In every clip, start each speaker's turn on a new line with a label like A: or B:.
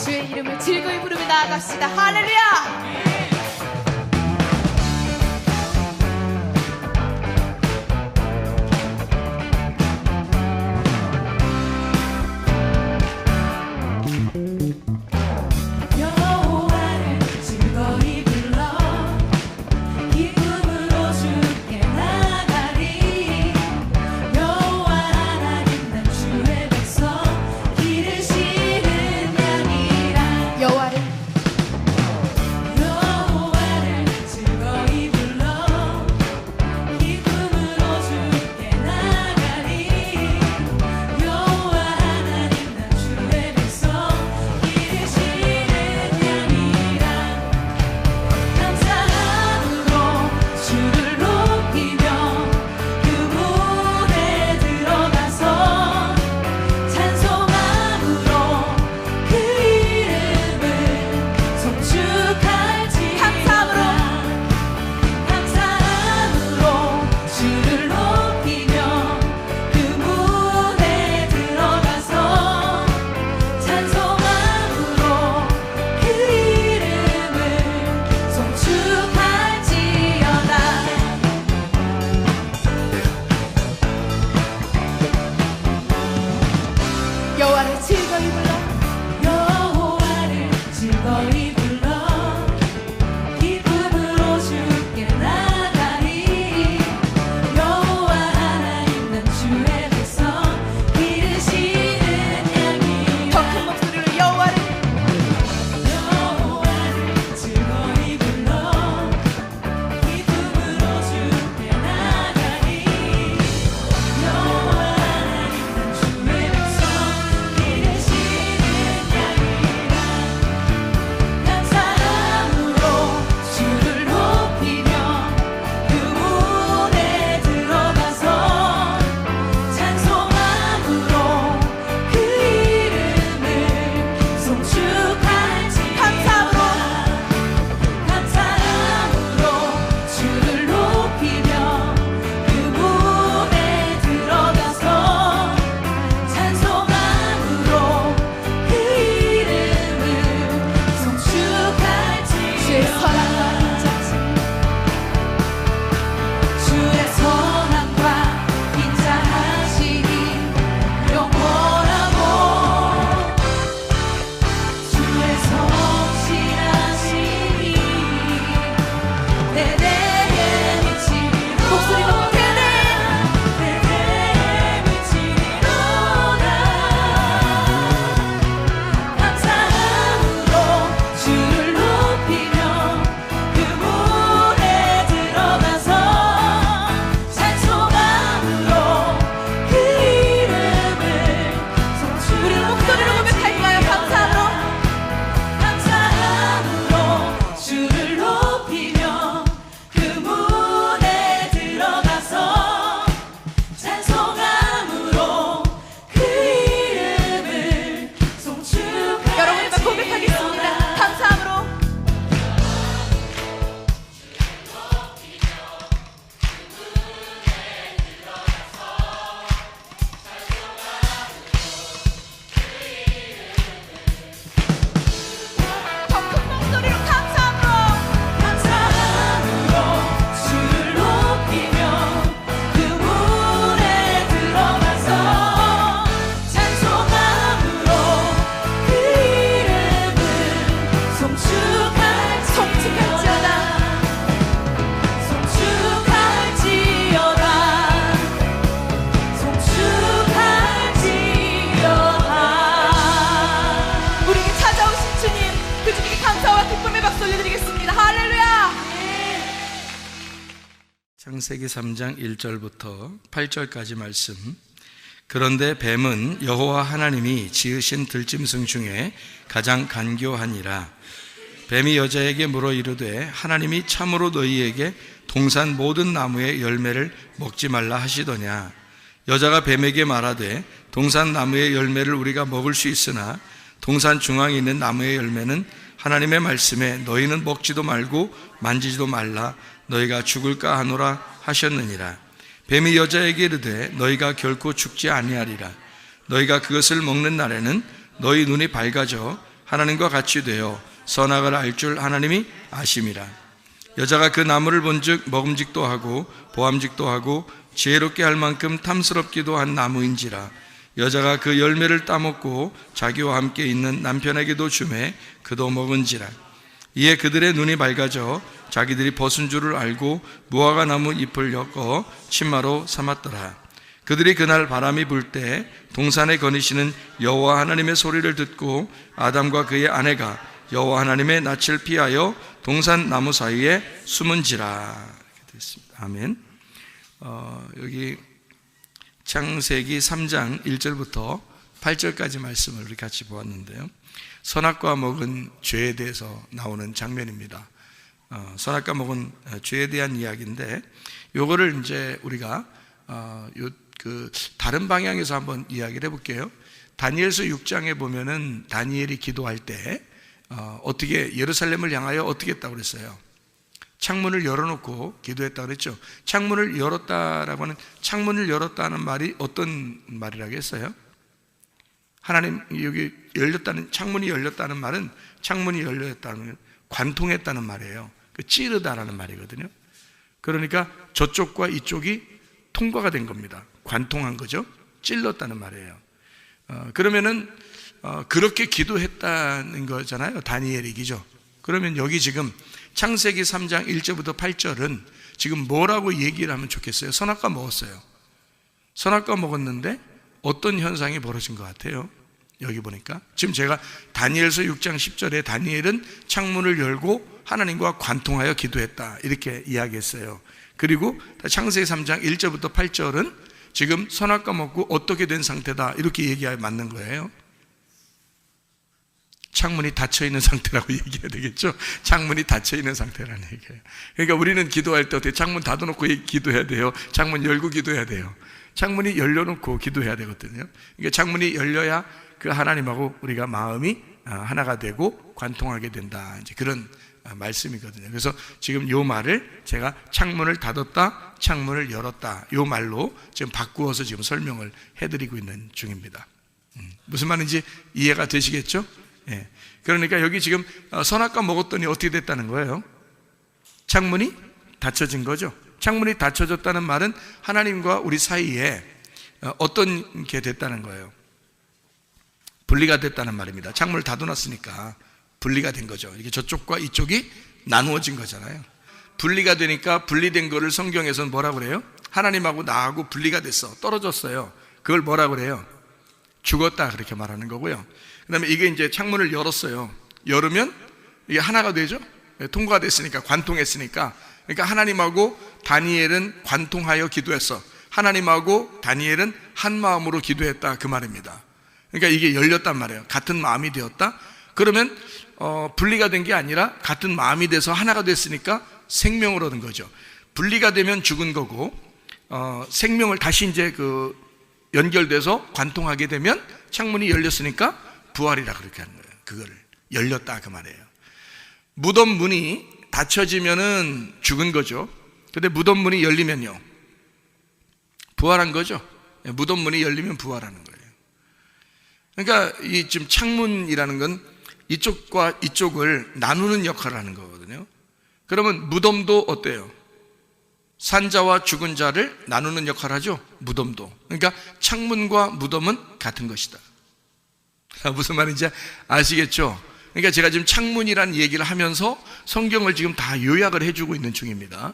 A: 주의 이름을 즐거이 부르며 나아갑시다. 할렐루야. 여호와를 즐거이 불러 여호와를 즐거이 불러 기쁨으로 주께 나가리 여호와 하나님 난 주의 백성 기르시는 양이라 더 큰 목소리로 여호와를 즐거이 불러 기쁨으로 주께 나가리 여호와 하나님 난 주의 백성
B: 창세기 3장 1절부터 8절까지 말씀. 그런데 뱀은 여호와 하나님이 지으신 들짐승 중에 가장 간교하니라. 뱀이 여자에게 물어 이르되 하나님이 참으로 너희에게 동산 모든 나무의 열매를 먹지 말라 하시더냐. 여자가 뱀에게 말하되 동산 나무의 열매를 우리가 먹을 수 있으나 동산 중앙에 있는 나무의 열매는 하나님의 말씀에 너희는 먹지도 말고 만지지도 말라 너희가 죽을까 하노라 하셨느니라. 뱀이 여자에게 이르되 너희가 결코 죽지 아니하리라. 너희가 그것을 먹는 날에는 너희 눈이 밝아져 하나님과 같이 되어 선악을 알 줄 하나님이 아심이라. 여자가 그 나무를 본즉 먹음직도 하고 보암직도 하고 지혜롭게 할 만큼 탐스럽기도 한 나무인지라. 여자가 그 열매를 따먹고 자기와 함께 있는 남편에게도 주매 그도 먹은지라. 이에 그들의 눈이 밝아져 자기들이 벗은 줄을 알고 무화과 나무 잎을 엮어 치마로 삼았더라. 그들이 그날 바람이 불 때 동산에 거니시는 여호와 하나님의 소리를 듣고 아담과 그의 아내가 여호와 하나님의 낯을 피하여 동산 나무 사이에 숨은지라. 이렇게 되어 있습니다. 아멘. 여기 창세기 3장 1절부터 8절까지 말씀을 우리 같이 보았는데요. 선악과 먹은 죄에 대해서 나오는 장면입니다. 선악과 먹은 죄에 대한 이야기인데, 요거를 이제 우리가 다른 방향에서 한번 이야기를 해볼게요. 다니엘서 6장에 보면은 다니엘이 기도할 때 어떻게 예루살렘을 향하여 어떻게 했다고 그랬어요? 창문을 열어놓고 기도했다고 그랬죠. 창문을 열었다라고 하는, 창문을 열었다는 말이 어떤 말이라고 했어요? 하나님, 여기 열렸다는, 창문이 열렸다는 말은, 창문이 열렸다는 관통했다는 말이에요. 찌르다라는 말이거든요. 그러니까 저쪽과 이쪽이 통과가 된 겁니다. 관통한 거죠. 찔렀다는 말이에요. 그러면은 그렇게 기도했다는 거잖아요. 다니엘이, 그죠? 그러면 여기 지금 창세기 3장 1절부터 8절은 지금 뭐라고 얘기를 하면 좋겠어요? 선악과 먹었어요. 선악과 먹었는데 어떤 현상이 벌어진 것 같아요? 여기 보니까 지금 제가 다니엘서 6장 10절에 다니엘은 창문을 열고 하나님과 관통하여 기도했다, 이렇게 이야기했어요. 그리고 창세기 3장 1절부터 8절은 지금 선악과 먹고 어떻게 된 상태다, 이렇게 얘기하면 맞는 거예요. 창문이 닫혀있는 상태라고 얘기해야 되겠죠. 창문이 닫혀있는 상태라는 얘기예요. 그러니까 우리는 기도할 때 어떻게 창문 닫아놓고 기도해야 돼요? 창문 열고 기도해야 돼요. 창문이 열려놓고 기도해야 되거든요. 그러니까 창문이 열려야 그 하나님하고 우리가 마음이 하나가 되고 관통하게 된다, 이제 그런 말씀이거든요. 그래서 지금 요 말을 제가 창문을 닫았다, 창문을 열었다, 요 말로 지금 바꾸어서 지금 설명을 해드리고 있는 중입니다. 무슨 말인지 이해가 되시겠죠? 예. 그러니까 여기 지금 선악과 먹었더니 어떻게 됐다는 거예요? 창문이 닫혀진 거죠. 창문이 닫혀졌다는 말은 하나님과 우리 사이에 어떤 게 됐다는 거예요? 분리가 됐다는 말입니다. 창문을 닫아놨으니까 분리가 된 거죠. 이게 저쪽과 이쪽이 나누어진 거잖아요. 분리가 되니까 분리된 거를 성경에서는 뭐라고 그래요? 하나님하고 나하고 분리가 됐어, 떨어졌어요. 그걸 뭐라고 그래요? 죽었다, 그렇게 말하는 거고요. 그 다음에 이게 이제 창문을 열었어요. 열으면 이게 하나가 되죠. 통과가 됐으니까, 관통했으니까. 그러니까 하나님하고 다니엘은 관통하여 기도했어. 하나님하고 다니엘은 한 마음으로 기도했다, 그 말입니다. 그러니까 이게 열렸단 말이에요. 같은 마음이 되었다. 그러면 분리가 된 게 아니라 같은 마음이 돼서 하나가 됐으니까 생명을 얻은 거죠. 분리가 되면 죽은 거고, 생명을 다시 이제 연결돼서 관통하게 되면 창문이 열렸으니까 부활이라 그렇게 하는 거예요. 그거를 열렸다, 그 말이에요. 무덤 문이 닫혀지면은 죽은 거죠. 근데 무덤 문이 열리면요, 부활한 거죠. 무덤 문이 열리면 부활하는 거예요. 그러니까 이 지금 창문이라는 건 이쪽과 이쪽을 나누는 역할을 하는 거거든요. 그러면 무덤도 어때요? 산자와 죽은 자를 나누는 역할을 하죠. 무덤도. 그러니까 창문과 무덤은 같은 것이다. 무슨 말인지 아시겠죠? 그러니까 제가 지금 창문이라는 얘기를 하면서 성경을 지금 다 요약을 해주고 있는 중입니다.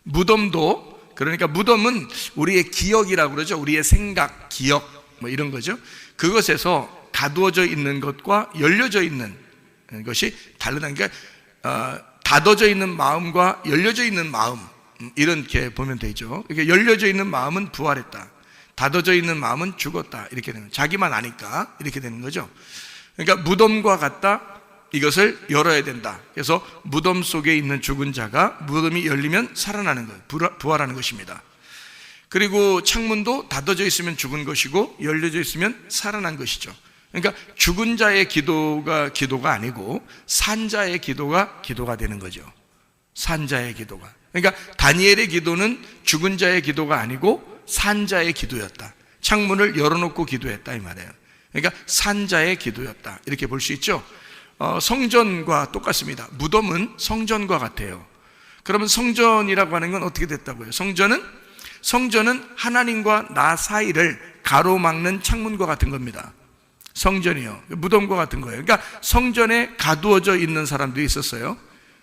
B: 무덤도, 그러니까 무덤은 우리의 기억이라고 그러죠. 우리의 생각, 기억, 뭐 이런 거죠. 그것에서 가두어져 있는 것과 열려져 있는 것이 다르다. 그러니까 닫아져 있는 마음과 열려져 있는 마음, 이렇게 보면 되죠. 이렇게 열려져 있는 마음은 부활했다, 닫아져 있는 마음은 죽었다, 이렇게 되는 거예요. 자기만 아니까 이렇게 되는 거죠. 그러니까 무덤과 같다, 이것을 열어야 된다. 그래서 무덤 속에 있는 죽은 자가 무덤이 열리면 살아나는 거예요. 부활하는 것입니다. 그리고 창문도 닫아져 있으면 죽은 것이고 열려져 있으면 살아난 것이죠. 그러니까 죽은 자의 기도가 아니고 산 자의 기도가 되는 거죠. 산 자의 기도가. 그러니까 다니엘의 기도는 죽은 자의 기도가 아니고 산 자의 기도였다. 창문을 열어놓고 기도했다, 이 말이에요. 그러니까 산 자의 기도였다, 이렇게 볼 수 있죠. 성전과 똑같습니다. 무덤은 성전과 같아요. 그러면 성전이라고 하는 건 어떻게 됐다고요? 성전은 하나님과 나 사이를 가로막는 창문과 같은 겁니다. 성전이요, 무덤과 같은 거예요. 그러니까 성전에 가두어져 있는 사람들이 있었어요.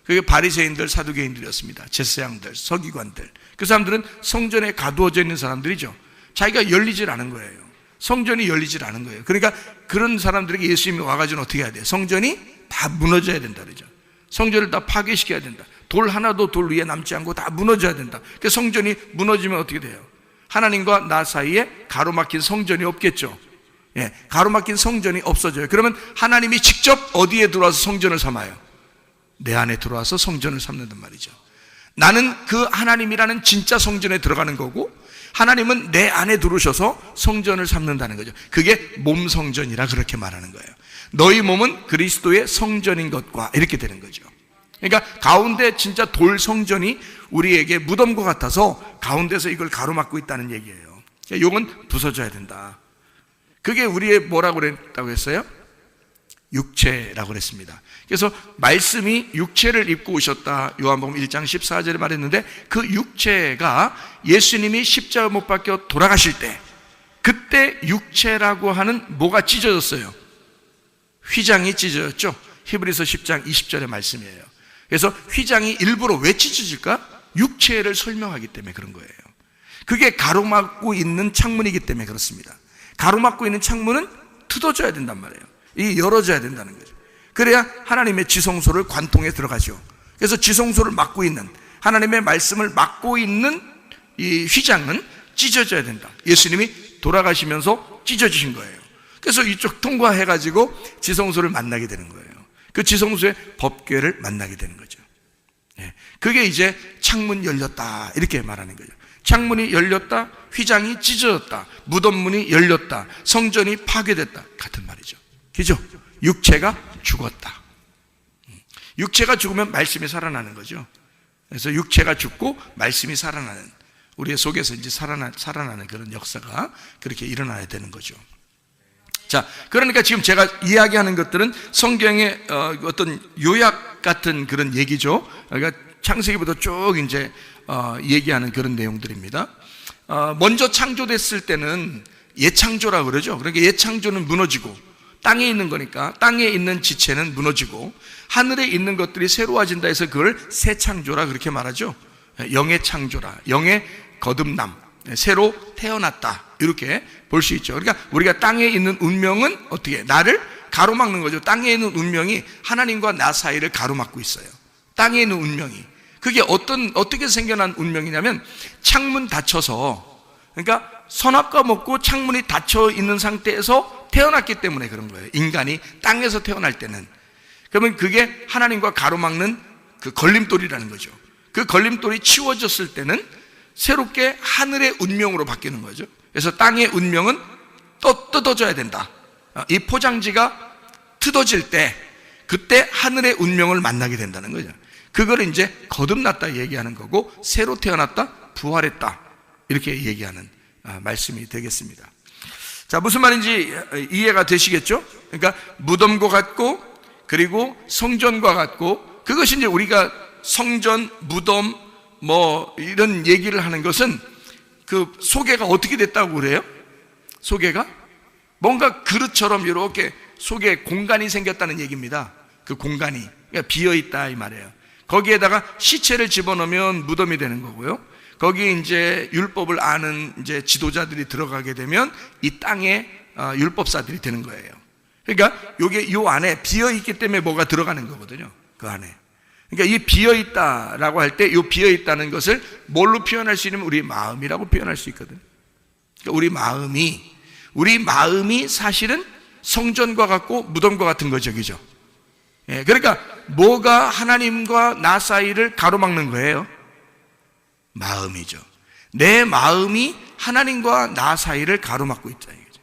B: 그게 바리새인들, 사두개인들이었습니다. 제사장들, 서기관들. 그 사람들은 성전에 가두어져 있는 사람들이죠. 자기가 열리질 않은 거예요. 성전이 열리질 않은 거예요. 그러니까 그런 사람들에게 예수님이 와가지고 어떻게 해야 돼요? 성전이 다 무너져야 된다 그러죠. 성전을 다 파괴시켜야 된다. 돌 하나도 돌 위에 남지 않고 다 무너져야 된다. 그러니까 성전이 무너지면 어떻게 돼요? 하나님과 나 사이에 가로막힌 성전이 없겠죠. 예, 가로막힌 성전이 없어져요. 그러면 하나님이 직접 어디에 들어와서 성전을 삼아요? 내 안에 들어와서 성전을 삼는단 말이죠. 나는 그 하나님이라는 진짜 성전에 들어가는 거고, 하나님은 내 안에 들어오셔서 성전을 삼는다는 거죠. 그게 몸 성전이라 그렇게 말하는 거예요. 너희 몸은 그리스도의 성전인 것과 이렇게 되는 거죠. 그러니까 가운데 진짜 돌 성전이 우리에게 무덤과 같아서 가운데서 이걸 가로막고 있다는 얘기예요. 이건 부서져야 된다. 그게 우리의 뭐라고 그랬다고 했어요? 육체라고 그랬습니다. 그래서 말씀이 육체를 입고 오셨다, 요한복음 1장 14절에 말했는데, 그 육체가 예수님이 십자가 못 박혀 돌아가실 때, 그때 육체라고 하는 뭐가 찢어졌어요? 휘장이 찢어졌죠. 히브리서 10장 20절의 말씀이에요. 그래서 휘장이 일부러 왜 찢어질까? 육체를 설명하기 때문에 그런 거예요. 그게 가로막고 있는 창문이기 때문에 그렇습니다. 가로막고 있는 창문은 뜯어져야 된단 말이에요. 이 열어져야 된다는 거죠. 그래야 하나님의 지성소를 관통에 들어가죠. 그래서 지성소를 막고 있는, 하나님의 말씀을 막고 있는 이 휘장은 찢어져야 된다. 예수님이 돌아가시면서 찢어지신 거예요. 그래서 이쪽 통과해가지고 지성소를 만나게 되는 거예요. 그 지성소의 법궤를 만나게 되는 거죠. 그게 이제 창문 열렸다 이렇게 말하는 거죠. 창문이 열렸다, 휘장이 찢어졌다, 무덤문이 열렸다, 성전이 파괴됐다, 같은 말이죠. 그죠? 육체가 죽었다. 육체가 죽으면 말씀이 살아나는 거죠. 그래서 육체가 죽고 말씀이 살아나는, 우리의 속에서 이제 살아나는 그런 역사가 그렇게 일어나야 되는 거죠. 자, 그러니까 지금 제가 이야기하는 것들은 성경의 어떤 요약 같은 그런 얘기죠. 그러니까 창세기부터 쭉 이제 얘기하는 그런 내용들입니다. 먼저 창조됐을 때는 예창조라고 그러죠. 그러니까 예창조는 무너지고, 땅에 있는 거니까 땅에 있는 지체는 무너지고, 하늘에 있는 것들이 새로워진다 해서 그걸 새 창조라 그렇게 말하죠. 영의 창조라, 영의 거듭남, 새로 태어났다 이렇게 볼 수 있죠. 그러니까 우리가 땅에 있는 운명은 어떻게 나를 가로막는 거죠. 땅에 있는 운명이 하나님과 나 사이를 가로막고 있어요. 땅에 있는 운명이, 그게 어떻게 생겨난 운명이냐면, 창문 닫혀서, 그러니까 선악과 먹고 창문이 닫혀 있는 상태에서 태어났기 때문에 그런 거예요. 인간이 땅에서 태어날 때는. 그러면 그게 하나님과 가로막는 그 걸림돌이라는 거죠. 그 걸림돌이 치워졌을 때는 새롭게 하늘의 운명으로 바뀌는 거죠. 그래서 땅의 운명은 또 뜯어져야 된다. 이 포장지가 뜯어질 때, 그때 하늘의 운명을 만나게 된다는 거죠. 그걸 이제 거듭났다 얘기하는 거고, 새로 태어났다, 부활했다 이렇게 얘기하는 말씀이 되겠습니다. 자, 무슨 말인지 이해가 되시겠죠? 그러니까 무덤과 같고, 그리고 성전과 같고, 그것이 이제 우리가 성전, 무덤 뭐 이런 얘기를 하는 것은 그 소개가 어떻게 됐다고 그래요? 소개가 뭔가 그릇처럼 이렇게 속에 공간이 생겼다는 얘기입니다. 그 공간이 그러니까 비어있다 이 말이에요. 거기에다가 시체를 집어넣으면 무덤이 되는 거고요. 거기에 이제 율법을 아는 이제 지도자들이 들어가게 되면 이 땅에 율법사들이 되는 거예요. 그러니까 요게 요 안에 비어있기 때문에 뭐가 들어가는 거거든요. 그 안에. 그러니까 이 비어있다라고 할 때 이 비어있다는 것을 뭘로 표현할 수 있냐면 우리 마음이라고 표현할 수 있거든요. 그러니까 우리 마음이 사실은 성전과 같고 무덤과 같은 거죠. 그죠? 예, 그러니까 뭐가 하나님과 나 사이를 가로막는 거예요? 마음이죠. 내 마음이 하나님과 나 사이를 가로막고 있다 이거죠.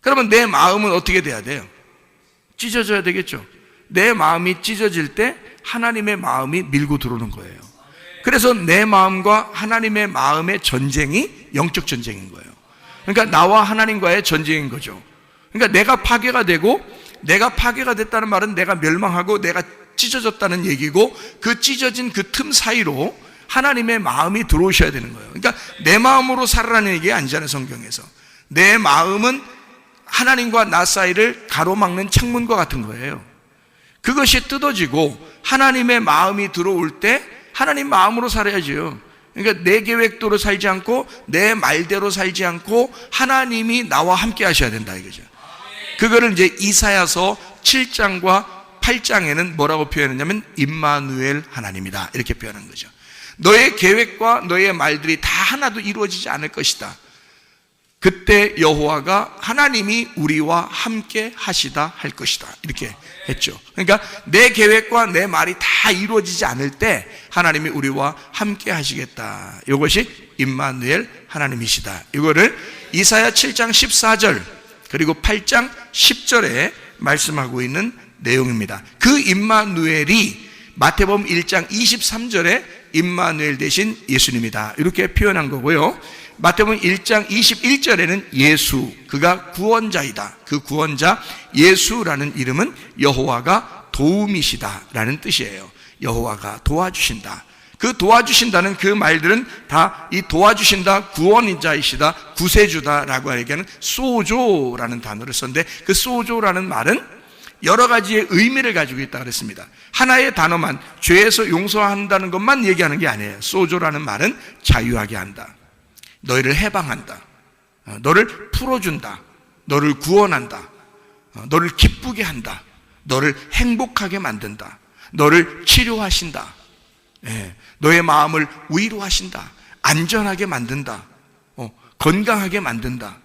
B: 그러면 내 마음은 어떻게 돼야 돼요? 찢어져야 되겠죠. 내 마음이 찢어질 때 하나님의 마음이 밀고 들어오는 거예요. 그래서 내 마음과 하나님의 마음의 전쟁이 영적 전쟁인 거예요. 그러니까 나와 하나님과의 전쟁인 거죠. 그러니까 내가 파괴가 되고 내가 파괴가 됐다는 말은 내가 멸망하고 내가 찢어졌다는 얘기고, 그 찢어진 그 틈 사이로 하나님의 마음이 들어오셔야 되는 거예요. 그러니까 내 마음으로 살아라는 얘기 아니잖아요, 성경에서. 내 마음은 하나님과 나 사이를 가로막는 창문과 같은 거예요. 그것이 뜯어지고 하나님의 마음이 들어올 때 하나님 마음으로 살아야지요. 그러니까 내 계획대로 살지 않고 내 말대로 살지 않고 하나님이 나와 함께 하셔야 된다 이거죠. 그거를 이제 이사야서 7장과 8장에는 뭐라고 표현했냐면 임마누엘 하나님이다 이렇게 표현한 거죠. 너의 계획과 너의 말들이 다 하나도 이루어지지 않을 것이다. 그때 여호와가 하나님이 우리와 함께 하시다 할 것이다 이렇게 했죠. 그러니까 내 계획과 내 말이 다 이루어지지 않을 때 하나님이 우리와 함께 하시겠다. 이것이 임마누엘 하나님이시다. 이거를 이사야 7장 14절 그리고 8장 10절에 말씀하고 있는 내용입니다. 그 임마누엘이 마태복음 1장 23절에 임마누엘 대신 예수님이다 이렇게 표현한 거고요. 마태복음 1장 21절에는 예수, 그가 구원자이다. 그 구원자 예수라는 이름은 여호와가 도움이시다라는 뜻이에요. 여호와가 도와주신다. 그 도와주신다는 그 말들은 다 이 도와주신다, 구원자이시다, 구세주다라고 얘기하는 소조라는 단어를 썼는데, 그 소조라는 말은 여러 가지의 의미를 가지고 있다고 그랬습니다. 하나의 단어만, 죄에서 용서한다는 것만 얘기하는 게 아니에요. 소조라는 말은 자유하게 한다, 너희를 해방한다, 너를 풀어준다, 너를 구원한다, 너를 기쁘게 한다, 너를 행복하게 만든다, 너를 치료하신다, 너의 마음을 위로하신다, 안전하게 만든다, 건강하게 만든다,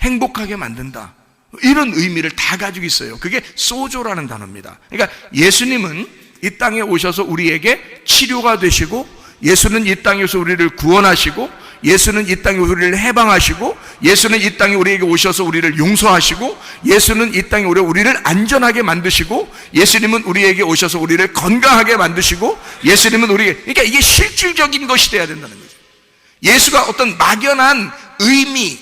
B: 행복하게 만든다, 이런 의미를 다 가지고 있어요. 그게 소조라는 단어입니다. 그러니까 예수님은 이 땅에 오셔서 우리에게 치료가 되시고, 예수는 이 땅에서 우리를 구원하시고, 예수는 이 땅에 우리를 해방하시고, 예수는 이 땅에 우리에게 오셔서 우리를 용서하시고, 예수는 이 땅에 우리를 안전하게 만드시고, 예수님은 우리에게 오셔서 우리를 건강하게 만드시고, 예수님은 그러니까 이게 실질적인 것이 돼야 된다는 거죠. 예수가 어떤 막연한 의미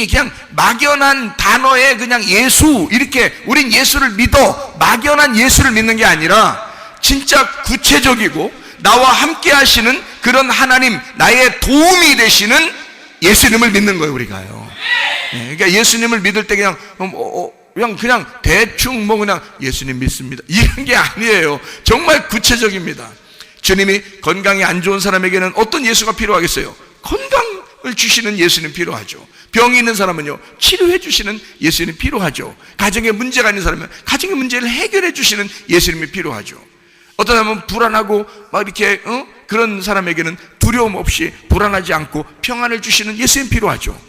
B: 그냥 막연한 단어에 그냥 예수 이렇게 우린 예수를 믿어 막연한 예수를 믿는 게 아니라 진짜 구체적이고 나와 함께 하시는 그런 하나님, 나의 도움이 되시는 예수님을 믿는 거예요, 우리가요. 그러니까 예수님을 믿을 때 그냥 대충 그냥 예수님 믿습니다 이런 게 아니에요. 정말 구체적입니다. 주님이 건강이 안 좋은 사람에게는 어떤 예수가 필요하겠어요? 건강을 주시는 예수님 필요하죠. 병이 있는 사람은요, 치료해 주시는 예수님 필요하죠. 가정에 문제가 있는 사람은 가정의 문제를 해결해 주시는 예수님이 필요하죠. 어떤 사람은 불안하고 막 이렇게 그런 사람에게는 두려움 없이 불안하지 않고 평안을 주시는 예수님 필요하죠.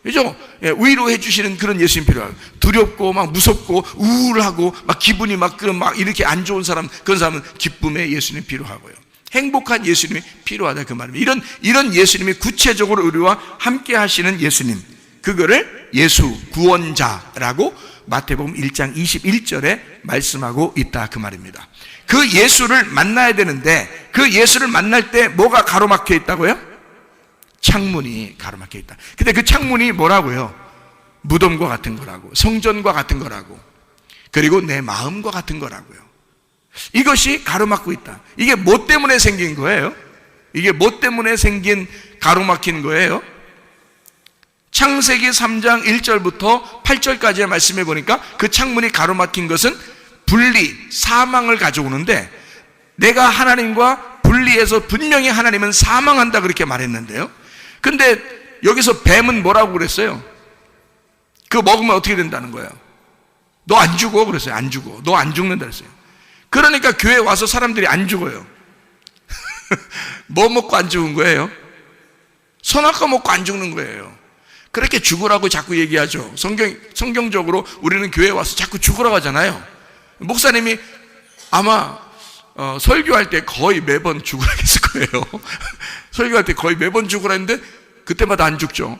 B: 그죠? 위로해 주시는 그런 예수님 필요하고, 두렵고 막 무섭고 우울하고 막 기분이 막 이렇게 안 좋은 사람, 그런 사람은 기쁨의 예수님 필요하고요. 행복한 예수님이 필요하다 그 말입니다. 이런 예수님이 구체적으로 우리와 함께 하시는 예수님, 그거를 예수 구원자라고 마태복음 1장 21절에 말씀하고 있다 그 말입니다. 그 예수를 만나야 되는데 그 예수를 만날 때 뭐가 가로막혀 있다고요? 창문이 가로막혀 있다. 근데 그 창문이 뭐라고요? 무덤과 같은 거라고, 성전과 같은 거라고, 그리고 내 마음과 같은 거라고요. 이것이 가로막고 있다. 이게 뭐 때문에 생긴 거예요? 이게 뭐 때문에 생긴 가로막힌 거예요? 창세기 3장 1절부터 8절까지의 말씀해 보니까 그 창문이 가로막힌 것은 분리, 사망을 가져오는데, 내가 하나님과 분리해서 분명히 하나님은 사망한다 그렇게 말했는데요. 근데 여기서 뱀은 뭐라고 그랬어요? 그거 먹으면 어떻게 된다는 거예요? 너 안 죽어 그랬어요. 안 죽어. 너 안 죽는다 그랬어요. 그러니까 교회 와서 사람들이 안 죽어요. 뭐 먹고 안 죽은 거예요? 선악과 먹고 안 죽는 거예요. 그렇게 죽으라고 자꾸 얘기하죠. 성경적으로 우리는 교회에 와서 자꾸 죽으라고 하잖아요. 목사님이 아마 설교할 때 거의 매번 죽으라 했을 거예요. 설교할 때 거의 매번 죽으라 했는데 그때마다 안 죽죠.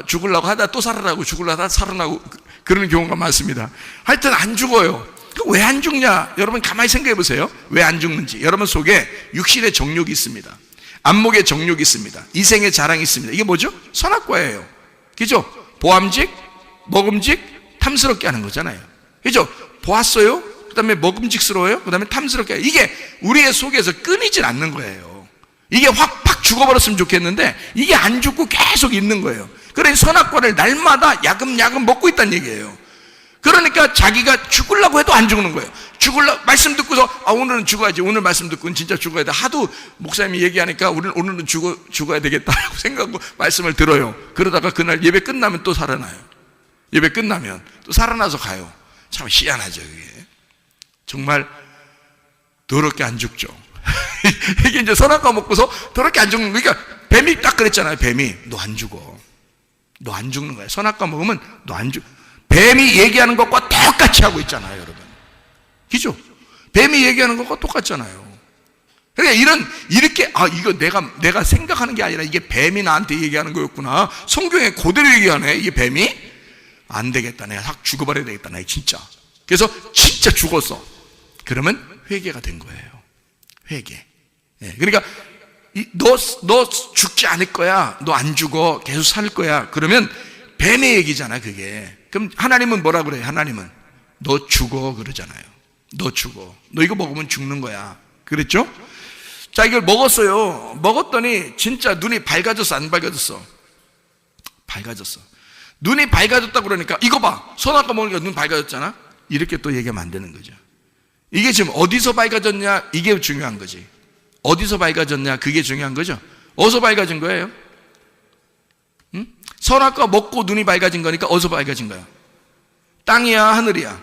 B: 죽으려고 하다 또 살아나고 죽으려고 하다 살아나고 그런 경우가 많습니다. 하여튼 안 죽어요. 왜 안 죽냐? 여러분 가만히 생각해 보세요. 왜 안 죽는지. 여러분 속에 육신의 정욕이 있습니다. 안목의 정욕이 있습니다. 이생의 자랑이 있습니다. 이게 뭐죠? 선악과예요. 그죠? 보암직, 먹음직, 탐스럽게 하는 거잖아요. 그죠? 보았어요? 그 다음에 먹음직스러워요? 그 다음에 탐스럽게 해요. 이게 우리의 속에서 끊이질 않는 거예요. 이게 확 죽어버렸으면 좋겠는데 이게 안 죽고 계속 있는 거예요. 그러니 선악과를 날마다 야금야금 먹고 있다는 얘기예요. 그러니까 자기가 죽으려고 해도 안 죽는 거예요. 말씀 듣고서 오늘은 죽어야지, 오늘 말씀 듣고는 진짜 죽어야 돼. 하도 목사님이 얘기하니까 오늘은 죽어야 되겠다라고 생각하고 말씀을 들어요. 그러다가 그날 예배 끝나면 또 살아나요. 예배 끝나면 또 살아나서 가요. 참 희한하죠. 이게 정말 더럽게 안 죽죠. 이게 이제 선악과 먹고서 더럽게 안 죽는, 그러니까 뱀이 딱 그랬잖아요. 뱀이 너 안 죽어, 너 안 죽는 거야. 선악과 먹으면 너 안 죽. 뱀이 얘기하는 것과 똑같이 하고 있잖아요, 여러분. 그죠? 뱀이 얘기하는 것과 똑같잖아요. 그러니까 이렇게 이거 내가 생각하는 게 아니라 이게 뱀이 나한테 얘기하는 거였구나. 성경에 그대로 얘기하네. 이게 뱀이 안 되겠다, 내가 확 죽어버려야 되겠다, 나 진짜. 그래서 진짜 죽었어. 그러면 회개가 된 거예요. 회개. 예, 그러니까 너 죽지 않을 거야, 너 안 죽어, 계속 살 거야. 그러면 뱀의 얘기잖아, 그게. 그럼 하나님은 뭐라 그래요? 하나님은 너 죽어 그러잖아요. 너 죽어, 너 이거 먹으면 죽는 거야, 그랬죠? 자, 이걸 먹었어요. 먹었더니 진짜 눈이 밝아졌어, 안 밝아졌어? 밝아졌어. 눈이 밝아졌다 그러니까 이거 봐, 선악과 먹으니까 눈 밝아졌잖아. 이렇게 또 얘기하면 안 되는 거죠. 이게 지금 어디서 밝아졌냐, 이게 중요한 거지. 어디서 밝아졌냐, 그게 중요한 거죠. 어디서 밝아진 거예요? 응? 선악과 먹고 눈이 밝아진 거니까 어디서 밝아진 거야? 땅이야, 하늘이야?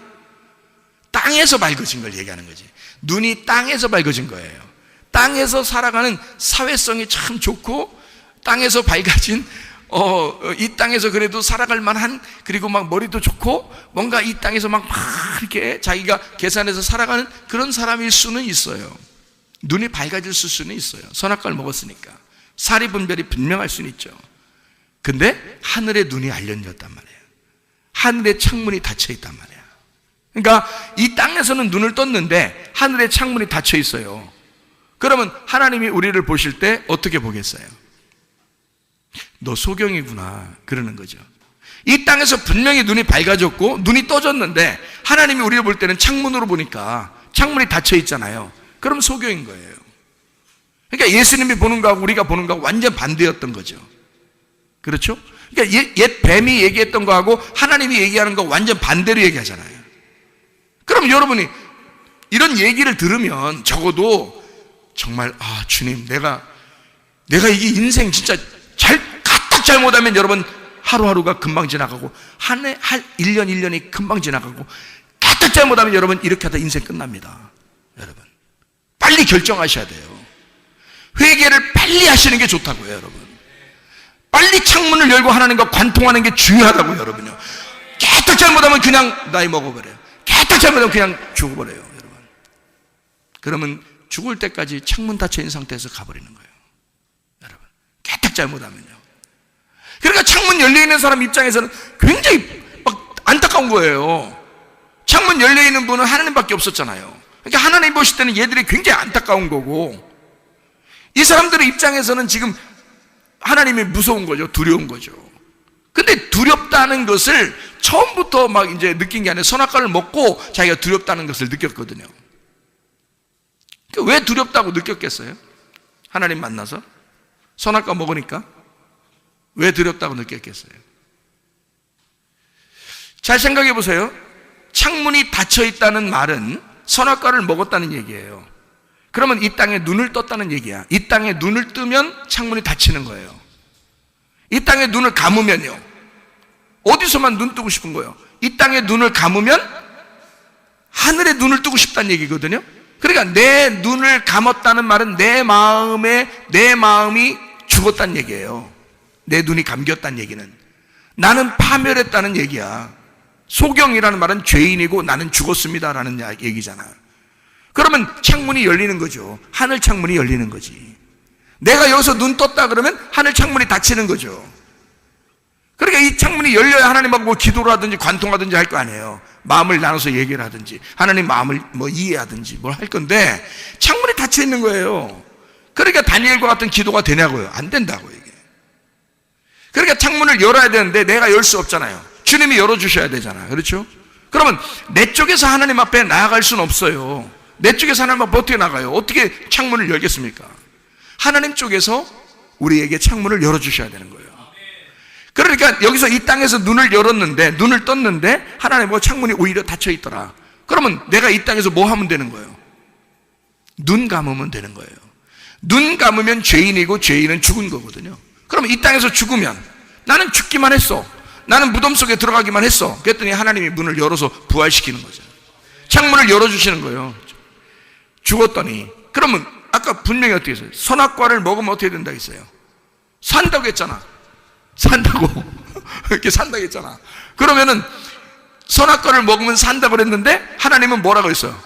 B: 땅에서 밝아진 걸 얘기하는 거지. 눈이 땅에서 밝아진 거예요. 땅에서 살아가는 사회성이 참 좋고, 땅에서 밝아진 이 땅에서 그래도 살아갈 만한, 그리고 막 머리도 좋고 뭔가 이 땅에서 막 이렇게 자기가 계산해서 살아가는 그런 사람일 수는 있어요. 눈이 밝아질 수는 있어요. 선악과를 먹었으니까 사리 분별이 분명할 수는 있죠. 근데 하늘의 눈이 안 열렸단 말이에요. 하늘의 창문이 닫혀 있단 말이에요. 그러니까 이 땅에서는 눈을 떴는데 하늘의 창문이 닫혀 있어요. 그러면 하나님이 우리를 보실 때 어떻게 보겠어요? 너 소경이구나, 그러는 거죠. 이 땅에서 분명히 눈이 밝아졌고 눈이 떠졌는데 하나님이 우리를 볼 때는 창문으로 보니까 창문이 닫혀 있잖아요. 그럼 소경인 거예요. 그러니까 예수님이 보는 거하고 우리가 보는 거하고 완전 반대였던 거죠. 그렇죠? 그러니까 옛 뱀이 얘기했던 거하고 하나님이 얘기하는 거 완전 반대로 얘기하잖아요. 그럼 여러분이 이런 얘기를 들으면 적어도 정말 주님, 내가 이게 인생 진짜 가딱 잘못하면 여러분 하루하루가 금방 지나가고 한 1년 1년이 금방 지나가고, 가딱 잘못하면 여러분 이렇게 하다 인생 끝납니다. 여러분 빨리 결정하셔야 돼요. 회개를 빨리 하시는 게 좋다고요, 여러분. 빨리 창문을 열고 하나님과 관통하는 게 중요하다고요, 여러분요. 깨딱 잘못하면 그냥 나이 먹어버려요. 깨딱 잘못하면 그냥 죽어버려요, 여러분. 그러면 죽을 때까지 창문 닫혀있는 상태에서 가버리는 거예요, 여러분. 깨딱 잘못하면요. 그러니까 창문 열려있는 사람 입장에서는 굉장히 막 안타까운 거예요. 창문 열려있는 분은 하나님밖에 없었잖아요. 그러니까 하나님 보실 때는 얘들이 굉장히 안타까운 거고, 이 사람들의 입장에서는 지금 하나님이 무서운 거죠. 두려운 거죠. 근데 두렵다는 것을 처음부터 막 이제 느낀 게 아니라 선악과를 먹고 자기가 두렵다는 것을 느꼈거든요. 왜 두렵다고 느꼈겠어요? 하나님 만나서 선악과 먹으니까 왜 두렵다고 느꼈겠어요? 잘 생각해 보세요. 창문이 닫혀 있다는 말은 선악과를 먹었다는 얘기예요. 그러면 이 땅에 눈을 떴다는 얘기야. 이 땅에 눈을 뜨면 창문이 닫히는 거예요. 이 땅에 눈을 감으면요, 어디서만 눈 뜨고 싶은 거예요? 이 땅에 눈을 감으면 하늘에 눈을 뜨고 싶다는 얘기거든요. 그러니까 내 눈을 감았다는 말은 내 마음이 죽었다는 얘기예요. 내 눈이 감겼다는 얘기는 나는 파멸했다는 얘기야. 소경이라는 말은 죄인이고 나는 죽었습니다라는 얘기잖아. 그러면 창문이 열리는 거죠. 하늘 창문이 열리는 거지. 내가 여기서 눈 떴다 그러면 하늘 창문이 닫히는 거죠. 그러니까 이 창문이 열려야 하나님하고 뭐 기도를 하든지 관통하든지 할 거 아니에요. 마음을 나눠서 얘기를 하든지 하나님 마음을 뭐 이해하든지 뭘 할 건데 창문이 닫혀 있는 거예요. 그러니까 다니엘과 같은 기도가 되냐고요? 안 된다고 이게. 그러니까 창문을 열어야 되는데 내가 열 수 없잖아요. 주님이 열어주셔야 되잖아. 그렇죠?
C: 그러면 내 쪽에서 하나님 앞에 나아갈 수는 없어요. 내 쪽에서 하나님 앞에 어떻게 나가요? 어떻게 창문을 열겠습니까? 하나님 쪽에서 우리에게 창문을 열어주셔야 되는 거예요. 그러니까 여기서 이 땅에서 눈을 떴는데 하나님은 창문이 오히려 닫혀 있더라. 그러면 내가 이 땅에서 뭐 하면 되는 거예요? 눈 감으면 되는 거예요. 눈 감으면 죄인이고 죄인은 죽은 거거든요. 그러면 이 땅에서 죽으면 나는 죽기만 했어. 나는 무덤 속에 들어가기만 했어. 그랬더니 하나님이 문을 열어서 부활시키는 거죠. 창문을 열어주시는 거예요. 죽었더니 그러면 아까 분명히 어떻게 했어요? 선악과를 먹으면 어떻게 된다고 했어요? 산다고 했잖아. 산다고 이렇게 산다고 했잖아. 그러면은 선악과를 먹으면 산다고 그랬는데 하나님은 뭐라고 했어요?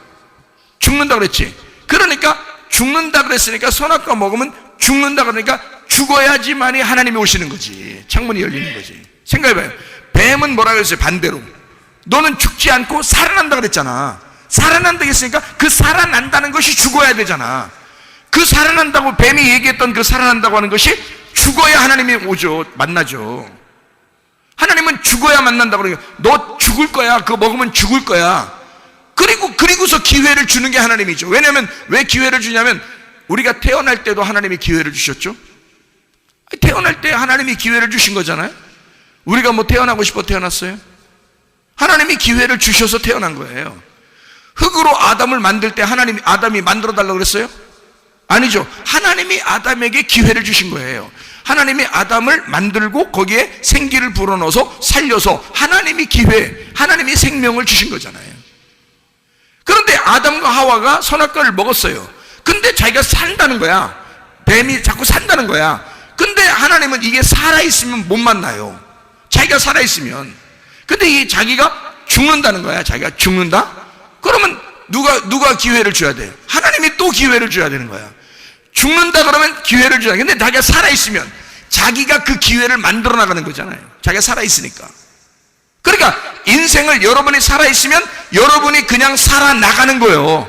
C: 죽는다고 그랬지. 그러니까 죽는다 그랬으니까 선악과 먹으면 죽는다 그러니까 죽어야지만이 하나님이 오시는 거지. 창문이 열리는 거지. 생각해봐요. 뱀은 뭐라고 했어요? 반대로 너는 죽지 않고 살아난다 그랬잖아. 살아난다고 했으니까 그 살아난다는 것이 죽어야 되잖아. 그 살아난다고 뱀이 얘기했던 그 살아난다고 하는 것이 죽어야 하나님이 오죠. 만나죠. 하나님은 죽어야 만난다고 그러니까 너 죽을 거야. 그거 먹으면 죽을 거야. 그리고서 기회를 주는 게 하나님이죠. 왜냐하면 왜 기회를 주냐면 우리가 태어날 때도 하나님이 기회를 주셨죠. 태어날 때 하나님이 기회를 주신 거잖아요. 우리가 뭐 태어나고 싶어 태어났어요? 하나님이 기회를 주셔서 태어난 거예요. 흙으로 아담을 만들 때 아담이 만들어 달라고 그랬어요? 아니죠. 하나님이 아담에게 기회를 주신 거예요. 하나님이 아담을 만들고 거기에 생기를 불어넣어서 살려서 하나님이 하나님이 생명을 주신 거잖아요. 그런데 아담과 하와가 선악과를 먹었어요. 근데 자기가 산다는 거야. 뱀이 자꾸 산다는 거야. 근데 하나님은 이게 살아있으면 못 만나요. 자기가 살아있으면. 근데 이 자기가 죽는다는 거야. 자기가 죽는다? 그러면 누가 기회를 줘야 돼? 하나님이 또 기회를 줘야 되는 거야. 죽는다 그러면 기회를 줘야 돼. 근데 자기가 살아있으면 자기가 그 기회를 만들어 나가는 거잖아요. 자기가 살아있으니까. 그러니까 인생을 여러분이 살아있으면 여러분이 그냥 살아나가는 거예요.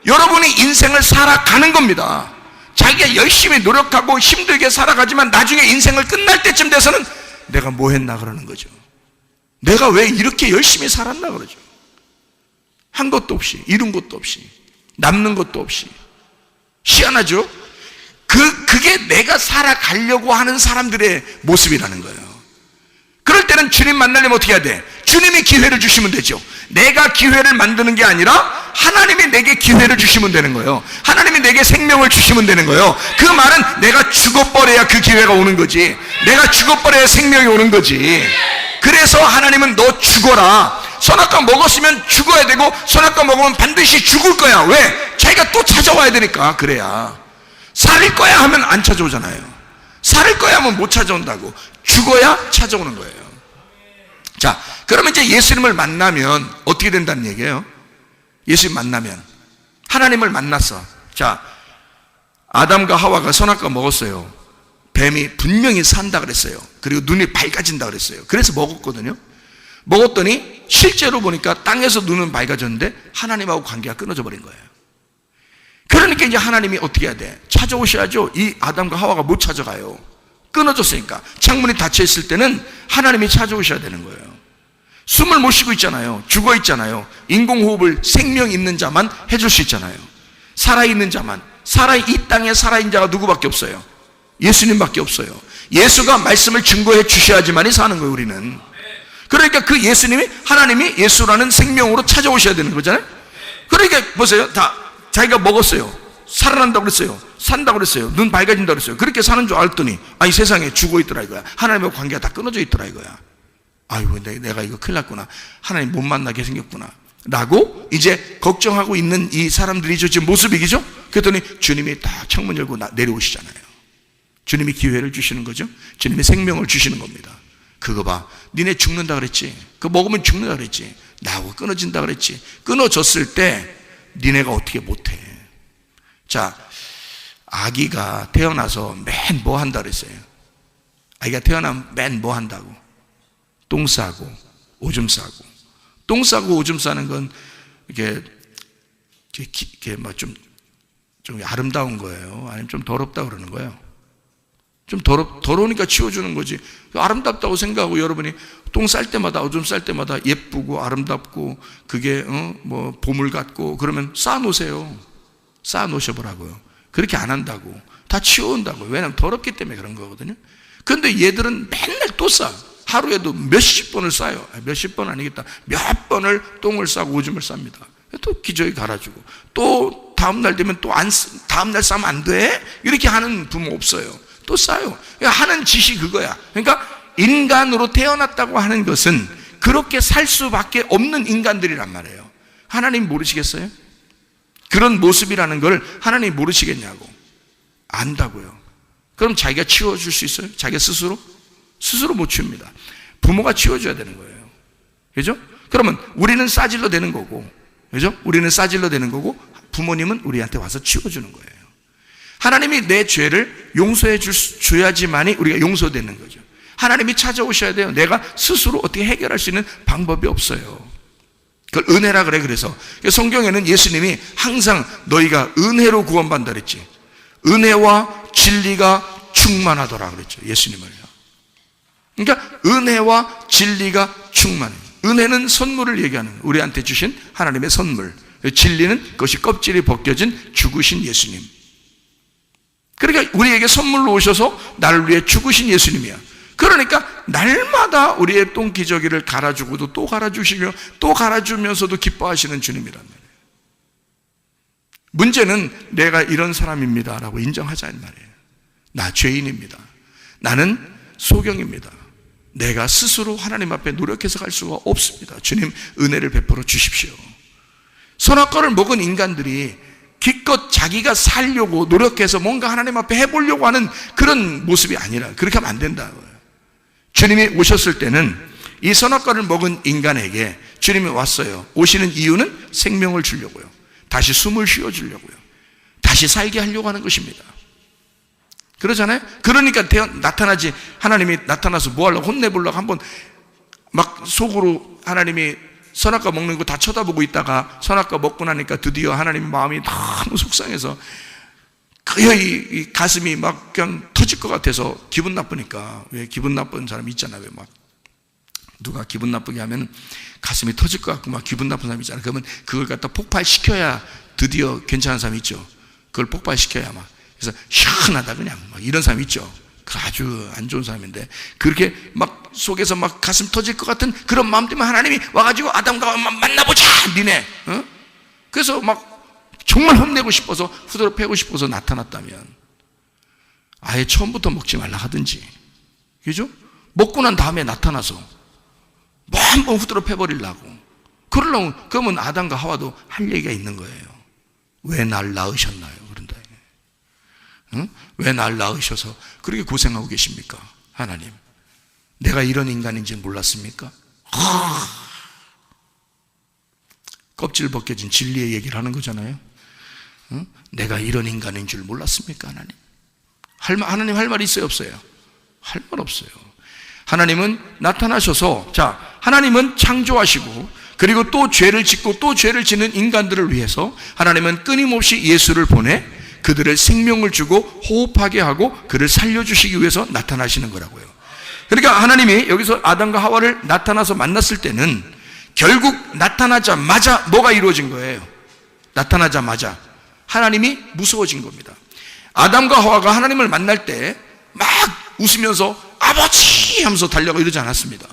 C: 여러분이 인생을 살아가는 겁니다. 자기가 열심히 노력하고 힘들게 살아가지만 나중에 인생을 끝날 때쯤 돼서는 내가 뭐 했나 그러는 거죠. 내가 왜 이렇게 열심히 살았나 그러죠. 한 것도 없이, 이룬 것도 없이, 남는 것도 없이. 희한하죠? 그게 내가 살아가려고 하는 사람들의 모습이라는 거예요. 그럴 때는 주님 만나려면 어떻게 해야 돼? 주님이 기회를 주시면 되죠. 내가 기회를 만드는 게 아니라 하나님이 내게 기회를 주시면 되는 거예요. 하나님이 내게 생명을 주시면 되는 거예요. 그 말은 내가 죽어버려야 그 기회가 오는 거지. 내가 죽어버려야 생명이 오는 거지. 그래서 하나님은 너 죽어라. 선악과 먹었으면 죽어야 되고 선악과 먹으면 반드시 죽을 거야. 왜? 자기가 또 찾아와야 되니까. 그래야. 살을 거야 하면 안 찾아오잖아요. 살을 거야 하면 못 찾아온다고. 죽어야 찾아오는 거예요. 자, 그러면 이제 예수님을 만나면 어떻게 된다는 얘기예요? 예수님 만나면 하나님을 만났어. 자, 아담과 하와가 선악과 먹었어요. 뱀이 분명히 산다 그랬어요. 그리고 눈이 밝아진다 그랬어요. 그래서 먹었거든요. 먹었더니 실제로 보니까 땅에서 눈은 밝아졌는데 하나님하고 관계가 끊어져 버린 거예요. 그러니까 이제 하나님이 어떻게 해야 돼? 찾아오셔야죠. 이 아담과 하와가 못 찾아가요. 끊어졌으니까. 창문이 닫혀 있을 때는 하나님이 찾아오셔야 되는 거예요. 숨을 못 쉬고 있잖아요. 죽어 있잖아요. 인공호흡을 생명 있는 자만 해줄 수 있잖아요. 살아있는 자만. 이 땅에 살아있는 자가 누구밖에 없어요? 예수님밖에 없어요. 예수가 말씀을 증거해 주셔야지만이 사는 거예요, 우리는. 그러니까 그 예수님이, 하나님이 예수라는 생명으로 찾아오셔야 되는 거잖아요. 그러니까 보세요. 다 자기가 먹었어요. 살아난다고 그랬어요. 산다고 그랬어요. 눈 밝아진다고 그랬어요. 그렇게 사는 줄 알았더니 아니 세상에 죽어 있더라 이거야. 하나님과 관계가 다 끊어져 있더라 이거야. 아이고 내가 이거 큰일 났구나. 하나님 못 만나게 생겼구나 라고 이제 걱정하고 있는 이 사람들이죠. 지금 모습이죠. 그랬더니 주님이 딱 창문 열고 내려오시잖아요. 주님이 기회를 주시는 거죠. 주님이 생명을 주시는 겁니다. 그거 봐. 니네 죽는다 그랬지. 그거 먹으면 죽는다 그랬지. 나하고 끊어진다 그랬지. 끊어졌을 때 니네가 어떻게 못해. 자, 아기가 태어나서 맨 뭐 한다 그랬어요? 아기가 태어나면 맨 뭐 한다고? 똥 싸고 오줌 싸고. 똥 싸고 오줌 싸는 건 이게 뭐 좀 아름다운 거예요? 아니면 좀 더럽다 그러는 거예요? 좀 더러우니까 치워주는 거지. 아름답다고 생각하고 여러분이 똥 쌀 때마다, 오줌 쌀 때마다 예쁘고 아름답고 그게 뭐 보물 같고 그러면 쌓아놓으세요. 쌓아놓으셔보라고요. 그렇게 안 한다고. 다 치워온다고요. 왜냐하면 더럽기 때문에 그런 거거든요. 그런데 얘들은 맨날 또 싸. 하루에도 몇십 번을 싸요. 몇십 번 아니겠다. 몇 번을 똥을 싸고 오줌을 쌉니다. 또 기저귀 갈아주고 또 다음날 되면 또 다음날 싸면 안 돼? 이렇게 하는 부모 없어요. 또 싸요. 하는 짓이 그거야. 그러니까 인간으로 태어났다고 하는 것은 그렇게 살 수밖에 없는 인간들이란 말이에요. 하나님 모르시겠어요? 그런 모습이라는 걸 하나님 모르시겠냐고. 안다고요. 그럼 자기가 치워줄 수 있어요? 자기가 스스로? 스스로 못 치웁니다. 부모가 치워줘야 되는 거예요. 그죠? 그러면 우리는 싸질러 되는 거고, 그죠? 우리는 싸질러 되는 거고, 부모님은 우리한테 와서 치워주는 거예요. 하나님이 내 죄를 용서해 줘야지만이 우리가 용서되는 거죠. 하나님이 찾아오셔야 돼요. 내가 스스로 어떻게 해결할 수 있는 방법이 없어요. 그걸 은혜라 그래. 그래서 성경에는 예수님이 항상 너희가 은혜로 구원받는다 그랬지. 은혜와 진리가 충만하더라 그랬죠. 예수님을요. 그러니까 은혜와 진리가 충만해요. 은혜는 선물을 얘기하는 거예요. 우리한테 주신 하나님의 선물. 진리는 그것이 껍질이 벗겨진 죽으신 예수님. 그러니까 우리에게 선물로 오셔서 나를 위해 죽으신 예수님이야. 그러니까 날마다 우리의 똥기저귀를 갈아주고도 또 갈아주시며 또 갈아주면서도 기뻐하시는 주님이란 말이에요. 문제는 내가 이런 사람입니다 라고 인정하자는 말이에요. 나 죄인입니다. 나는 소경입니다. 내가 스스로 하나님 앞에 노력해서 갈 수가 없습니다. 주님 은혜를 베풀어 주십시오. 선악과를 먹은 인간들이 기껏 자기가 살려고 노력해서 뭔가 하나님 앞에 해보려고 하는 그런 모습이 아니라 그렇게 하면 안 된다고요. 주님이 오셨을 때는 이 선악과를 먹은 인간에게 주님이 왔어요. 오시는 이유는 생명을 주려고요. 다시 숨을 쉬어주려고요. 다시 살게 하려고 하는 것입니다. 그러잖아요. 그러니까 나타나지. 하나님이 나타나서 뭐 하려고 혼내보려고 한번 막 속으로 하나님이 선악과 먹는 거 다 쳐다보고 있다가 선악과 먹고 나니까 드디어 하나님 마음이 너무 속상해서 이 가슴이 막 그냥 터질 것 같아서 기분 나쁘니까. 왜 기분 나쁜 사람 있잖아요. 왜 막 누가 기분 나쁘게 하면 가슴이 터질 것 같고 막 기분 나쁜 사람 있잖아요. 그러면 그걸 갖다 폭발시켜야 드디어 괜찮은 사람 있죠. 그걸 폭발시켜야 막 그래서 시원하다 그냥 막 이런 사람 있죠. 그 아주 안 좋은 사람인데 그렇게 막 속에서 막 가슴 터질 것 같은 그런 마음 때문에 하나님이 와가지고 아담과 만나보자 니네. 그래서 막 정말 혼내고 싶어서 후드로 패고 싶어서 나타났다면 아예 처음부터 먹지 말라 하든지, 그죠? 먹고 난 다음에 나타나서 뭐 한번 후드로 패버리려고 그러면 아담과 하와도 할 얘기가 있는 거예요. 왜 날 낳으셨나요? 그런다. 응? 왜 날 낳으셔서 그렇게 고생하고 계십니까? 하나님, 내가 이런 인간인지 몰랐습니까? 껍질 벗겨진 진리의 얘기를 하는 거잖아요. 응? 내가 이런 인간인 줄 몰랐습니까? 하나님 할 말이 있어요? 없어요? 할 말 없어요. 하나님은 나타나셔서, 자, 하나님은 창조하시고 그리고 또 죄를 짓고 또 죄를 짓는 인간들을 위해서 하나님은 끊임없이 예수를 보내 그들을 생명을 주고 호흡하게 하고 그를 살려주시기 위해서 나타나시는 거라고요. 그러니까 하나님이 여기서 아담과 하와를 나타나서 만났을 때는 결국 나타나자마자 뭐가 이루어진 거예요? 나타나자마자 하나님이 무서워진 겁니다. 아담과 하와가 하나님을 만날 때 막 웃으면서 아버지 하면서 달려가 이러지 않았습니다.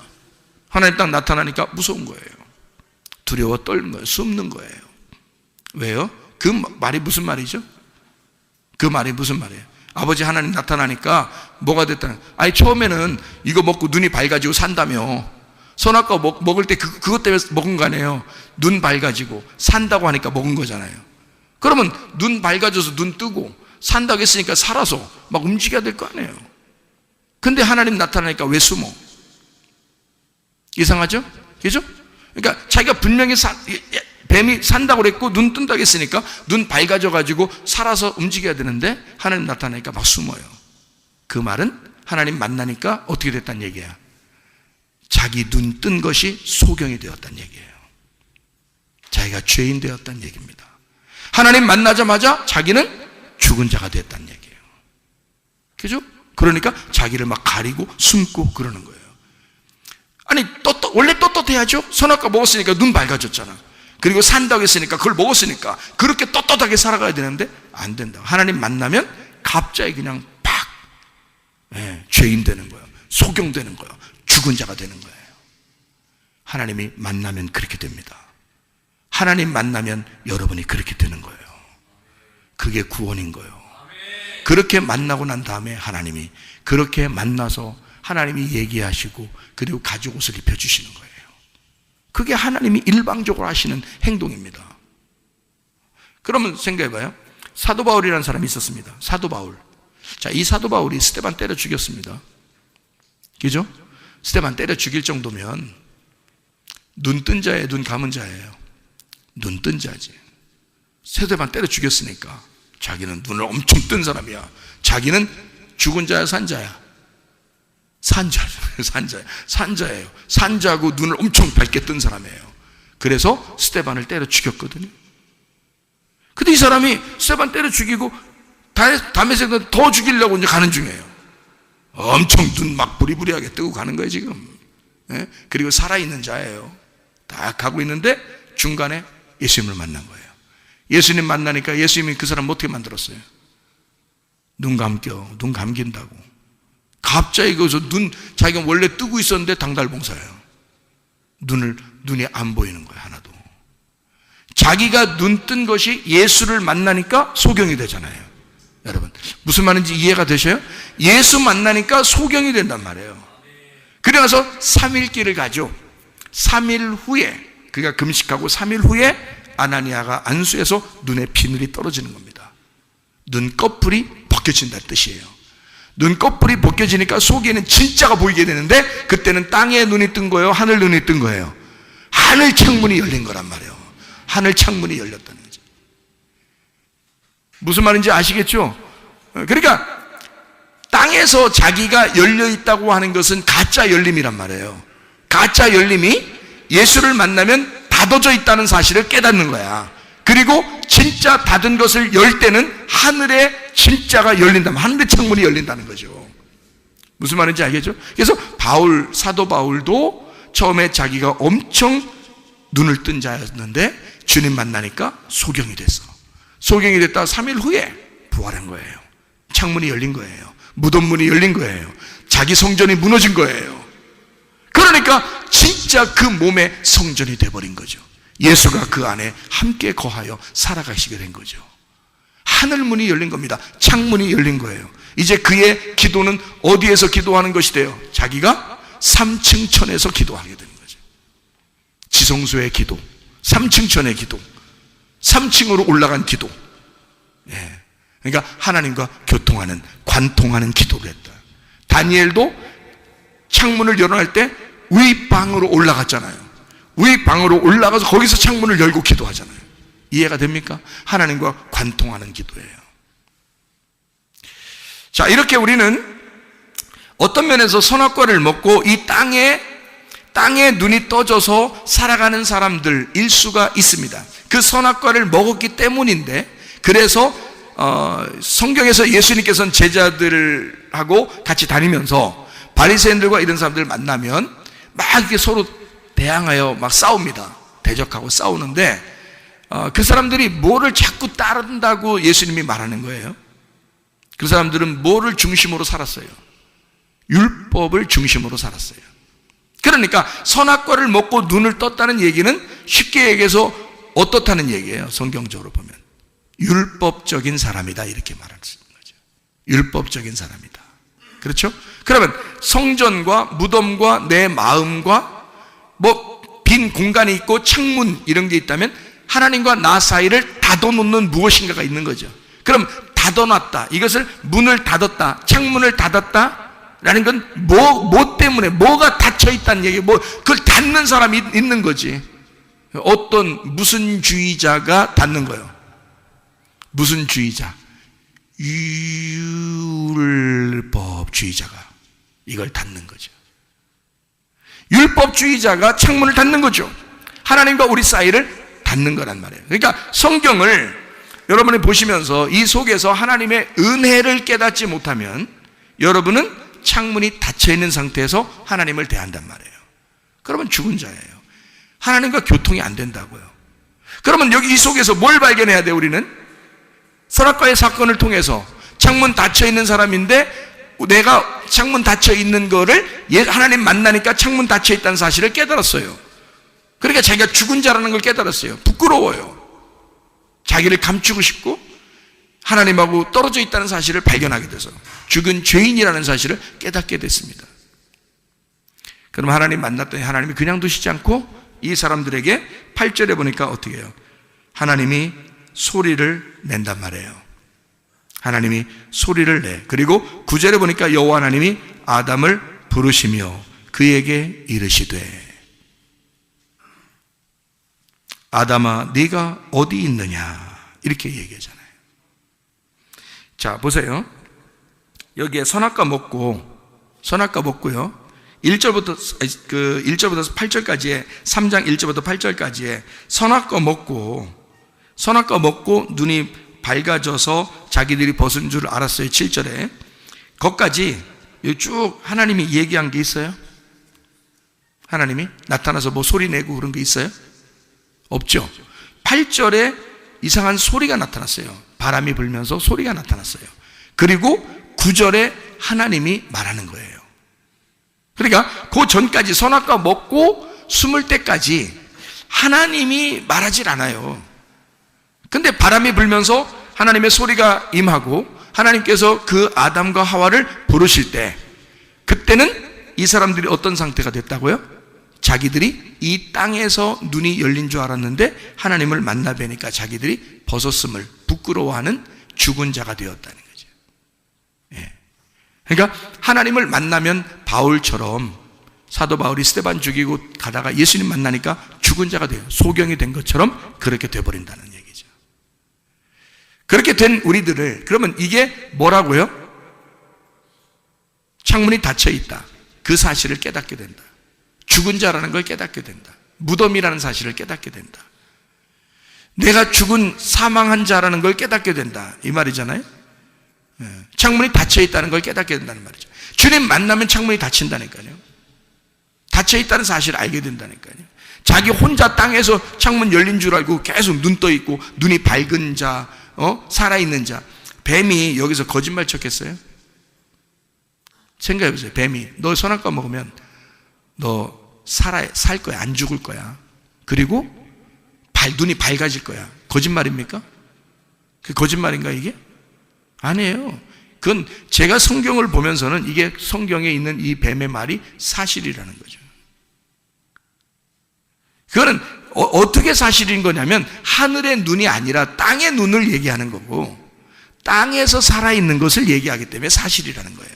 C: 하나님 딱 나타나니까 무서운 거예요. 두려워 떨는 거예요. 숨는 거예요. 왜요? 그 말이 무슨 말이죠? 그 말이 무슨 말이에요? 아버지 하나님 나타나니까 뭐가 됐다는, 아니 처음에는 이거 먹고 눈이 밝아지고 산다며. 선악과 먹을 때 그것 때문에 먹은 거 아니에요. 눈 밝아지고 산다고 하니까 먹은 거잖아요. 그러면 눈 밝아져서 눈 뜨고 산다고 했으니까 살아서 막 움직여야 될 거 아니에요. 근데 하나님 나타나니까 왜 숨어? 이상하죠? 그죠? 그러니까 자기가 분명히 뱀이 산다고 그랬고 눈 뜬다고 했으니까 눈 밝아져 가지고 살아서 움직여야 되는데 하나님 나타나니까 막 숨어요. 그 말은 하나님 만나니까 어떻게 됐다는 얘기야? 자기 눈 뜬 것이 소경이 되었다는 얘기예요. 자기가 죄인 되었다는 얘기입니다. 하나님 만나자마자 자기는 죽은 자가 됐다는 얘기예요. 그죠? 그러니까 자기를 막 가리고 숨고 그러는 거예요. 아니 원래 떳떳해야죠. 선악과 먹었으니까 눈 밝아졌잖아. 그리고 산다고 했으니까 그걸 먹었으니까 그렇게 떳떳하게 살아가야 되는데 안 된다. 하나님 만나면 갑자기 그냥 팍 죄인 되는 거예요. 소경되는 거예요. 죽은 자가 되는 거예요. 하나님이 만나면 그렇게 됩니다. 하나님 만나면 여러분이 그렇게 되는 거예요. 그게 구원인 거예요. 그렇게 만나고 난 다음에 하나님이 그렇게 만나서 하나님이 얘기하시고 그리고 가죽 옷을 입혀주시는 거예요. 그게 하나님이 일방적으로 하시는 행동입니다. 그러면 생각해봐요. 사도 바울이라는 사람이 있었습니다. 사도 바울. 자, 이 사도 바울이 스데반 때려 죽였습니다. 그죠? 스데반 때려 죽일 정도면 눈 뜬 자예요, 눈 감은 자예요? 눈 뜬 자지. 스데반 때려 죽였으니까 자기는 눈을 엄청 뜬 사람이야. 자기는 죽은 자야, 산 자야? 산자예요. 산자고 눈을 엄청 밝게 뜬 사람이에요. 그래서 스데반을 때려 죽였거든요. 근데 이 사람이 스데반 때려 죽이고 다메섹은 더 죽이려고 이제 가는 중이에요. 엄청 눈 막 부리부리하게 뜨고 가는 거예요 지금. 그리고 살아있는 자예요. 다 가고 있는데 중간에 예수님을 만난 거예요. 예수님 만나니까 예수님이 그 사람 어떻게 만들었어요? 눈 감긴다고. 갑자기 거기서 자기가 원래 뜨고 있었는데 당달봉사예요. 눈이 안 보이는 거예요, 하나도. 자기가 눈 뜬 것이 예수를 만나니까 소경이 되잖아요. 여러분, 무슨 말인지 이해가 되셔요? 예수 만나니까 소경이 된단 말이에요. 그래서 3일길을 가죠. 3일 후에, 그가 금식하고 3일 후에 아나니아가 안수해서 눈에 비늘이 떨어지는 겁니다. 눈꺼풀이 벗겨진다는 뜻이에요. 눈꺼풀이 벗겨지니까 속에는 진짜가 보이게 되는데 그때는 땅에 눈이 뜬 거예요? 하늘 눈이 뜬 거예요? 하늘 창문이 열린 거란 말이에요. 하늘 창문이 열렸다는 거죠. 무슨 말인지 아시겠죠? 그러니까 땅에서 자기가 열려 있다고 하는 것은 가짜 열림이란 말이에요. 가짜 열림이 예수를 만나면 닫아져 있다는 사실을 깨닫는 거야. 그리고 진짜 닫은 것을 열 때는 하늘의 진짜가 열린다면 하늘의 창문이 열린다는 거죠. 무슨 말인지 알겠죠? 그래서 사도 바울도 처음에 자기가 엄청 눈을 뜬 자였는데 주님 만나니까 소경이 됐어. 소경이 됐다 3일 후에 부활한 거예요. 창문이 열린 거예요. 무덤 문이 열린 거예요. 자기 성전이 무너진 거예요. 그러니까 진짜 그 몸의 성전이 돼버린 거죠. 예수가 그 안에 함께 거하여 살아가시게 된 거죠. 하늘문이 열린 겁니다. 창문이 열린 거예요. 이제 그의 기도는 어디에서 기도하는 것이 돼요? 자기가 3층 천에서 기도하게 되는 거죠. 지성소의 기도, 3층 천의 기도, 3층으로 올라간 기도. 그러니까 하나님과 교통하는, 관통하는 기도를 했다. 다니엘도 창문을 열어낼 때 윗방으로 올라갔잖아요. 윗방으로 올라가서 거기서 창문을 열고 기도하잖아요. 이해가 됩니까? 하나님과 관통하는 기도예요. 자, 이렇게 우리는 어떤 면에서 선악과를 먹고 이 땅에 눈이 떠져서 살아가는 사람들일 수가 있습니다. 그 선악과를 먹었기 때문인데, 그래서 성경에서 예수님께서는 제자들하고 같이 다니면서 바리새인들과 이런 사람들을 만나면 막 이렇게 서로 대항하여 막 싸웁니다. 대적하고 싸우는데 그 사람들이 뭐를 자꾸 따른다고 예수님이 말하는 거예요? 그 사람들은 뭐를 중심으로 살았어요? 율법을 중심으로 살았어요. 그러니까 선악과를 먹고 눈을 떴다는 얘기는 쉽게 얘기해서 어떻다는 얘기예요? 성경적으로 보면 율법적인 사람이다 이렇게 말할 수 있는 거죠. 율법적인 사람이다. 그렇죠? 그러면 성전과 무덤과 내 마음과 빈 공간이 있고 창문 이런 게 있다면 하나님과 나 사이를 닫아놓는 무엇인가가 있는 거죠. 그럼 닫아놨다, 이것을 문을 닫았다, 창문을 닫았다 라는 건 뭐 때문에 뭐가 닫혀있다는 얘기, 그걸 닫는 사람이 있는 거지. 무슨 주의자가 닫는 거예요? 무슨 주의자? 율법주의자가 이걸 닫는 거죠. 율법주의자가 창문을 닫는 거죠. 하나님과 우리 사이를 닫는 거란 말이에요. 그러니까 성경을 여러분이 보시면서 이 속에서 하나님의 은혜를 깨닫지 못하면 여러분은 창문이 닫혀 있는 상태에서 하나님을 대한단 말이에요. 그러면 죽은 자예요. 하나님과 교통이 안 된다고요. 그러면 여기 이 속에서 뭘 발견해야 돼요? 우리는 선악과의 사건을 통해서 창문 닫혀 있는 사람인데 내가 창문 닫혀 있는 거를 하나님 만나니까 창문 닫혀 있다는 사실을 깨달았어요. 그러니까 자기가 죽은 자라는 걸 깨달았어요. 부끄러워요. 자기를 감추고 싶고 하나님하고 떨어져 있다는 사실을 발견하게 돼서 죽은 죄인이라는 사실을 깨닫게 됐습니다. 그럼 하나님 만났더니 하나님이 그냥 두시지 않고 이 사람들에게 8절에 보니까 어떻게 해요? 하나님이 소리를 낸단 말이에요. 하나님이 소리를 내. 그리고 9절에 보니까 여호와 하나님이 아담을 부르시며 그에게 이르시되 아담아 네가 어디 있느냐 이렇게 얘기하잖아요. 자 보세요. 여기에 선악과 먹고요 1절부터 8절까지에 3장 1절부터 8절까지에 선악과 먹고 눈이 밝아져서 자기들이 벗은 줄 알았어요. 7절에 거기까지 쭉 하나님이 얘기한 게 있어요? 하나님이 나타나서 뭐 소리 내고 그런 게 있어요? 없죠. 8절에 이상한 소리가 나타났어요. 바람이 불면서 소리가 나타났어요. 그리고 9절에 하나님이 말하는 거예요. 그러니까 그 전까지 선악과 먹고 숨을 때까지 하나님이 말하질 않아요. 근데 바람이 불면서 하나님의 소리가 임하고 하나님께서 그 아담과 하와를 부르실 때 그때는 이 사람들이 어떤 상태가 됐다고요? 자기들이 이 땅에서 눈이 열린 줄 알았는데 하나님을 만나 뵈니까 자기들이 벗었음을 부끄러워하는 죽은 자가 되었다는 거죠. 예. 그러니까 하나님을 만나면 바울처럼 사도 바울이 스데반 죽이고 가다가 예수님 만나니까 죽은 자가 돼요. 소경이 된 것처럼 그렇게 돼버린다는 얘기죠. 그렇게 된 우리들을 그러면 이게 뭐라고요? 창문이 닫혀 있다. 그 사실을 깨닫게 된다. 죽은 자라는 걸 깨닫게 된다. 무덤이라는 사실을 깨닫게 된다. 내가 죽은 사망한 자라는 걸 깨닫게 된다. 이 말이잖아요. 창문이 닫혀 있다는 걸 깨닫게 된다는 말이죠. 주님 만나면 창문이 닫힌다니까요. 닫혀 있다는 사실을 알게 된다니까요. 자기 혼자 땅에서 창문 열린 줄 알고 계속 눈 떠 있고 눈이 밝은 자, 살아있는 자. 뱀이 여기서 거짓말 쳤겠어요? 생각해 보세요. 뱀이 너 선악과 먹으면 너 살 거야. 안 죽을 거야. 그리고 눈이 밝아질 거야. 거짓말입니까? 그 거짓말인가 이게? 아니에요. 그건 제가 성경을 보면서는 이게 성경에 있는 이 뱀의 말이 사실이라는 거죠. 그거는 어떻게 사실인 거냐면 하늘의 눈이 아니라 땅의 눈을 얘기하는 거고 땅에서 살아있는 것을 얘기하기 때문에 사실이라는 거예요.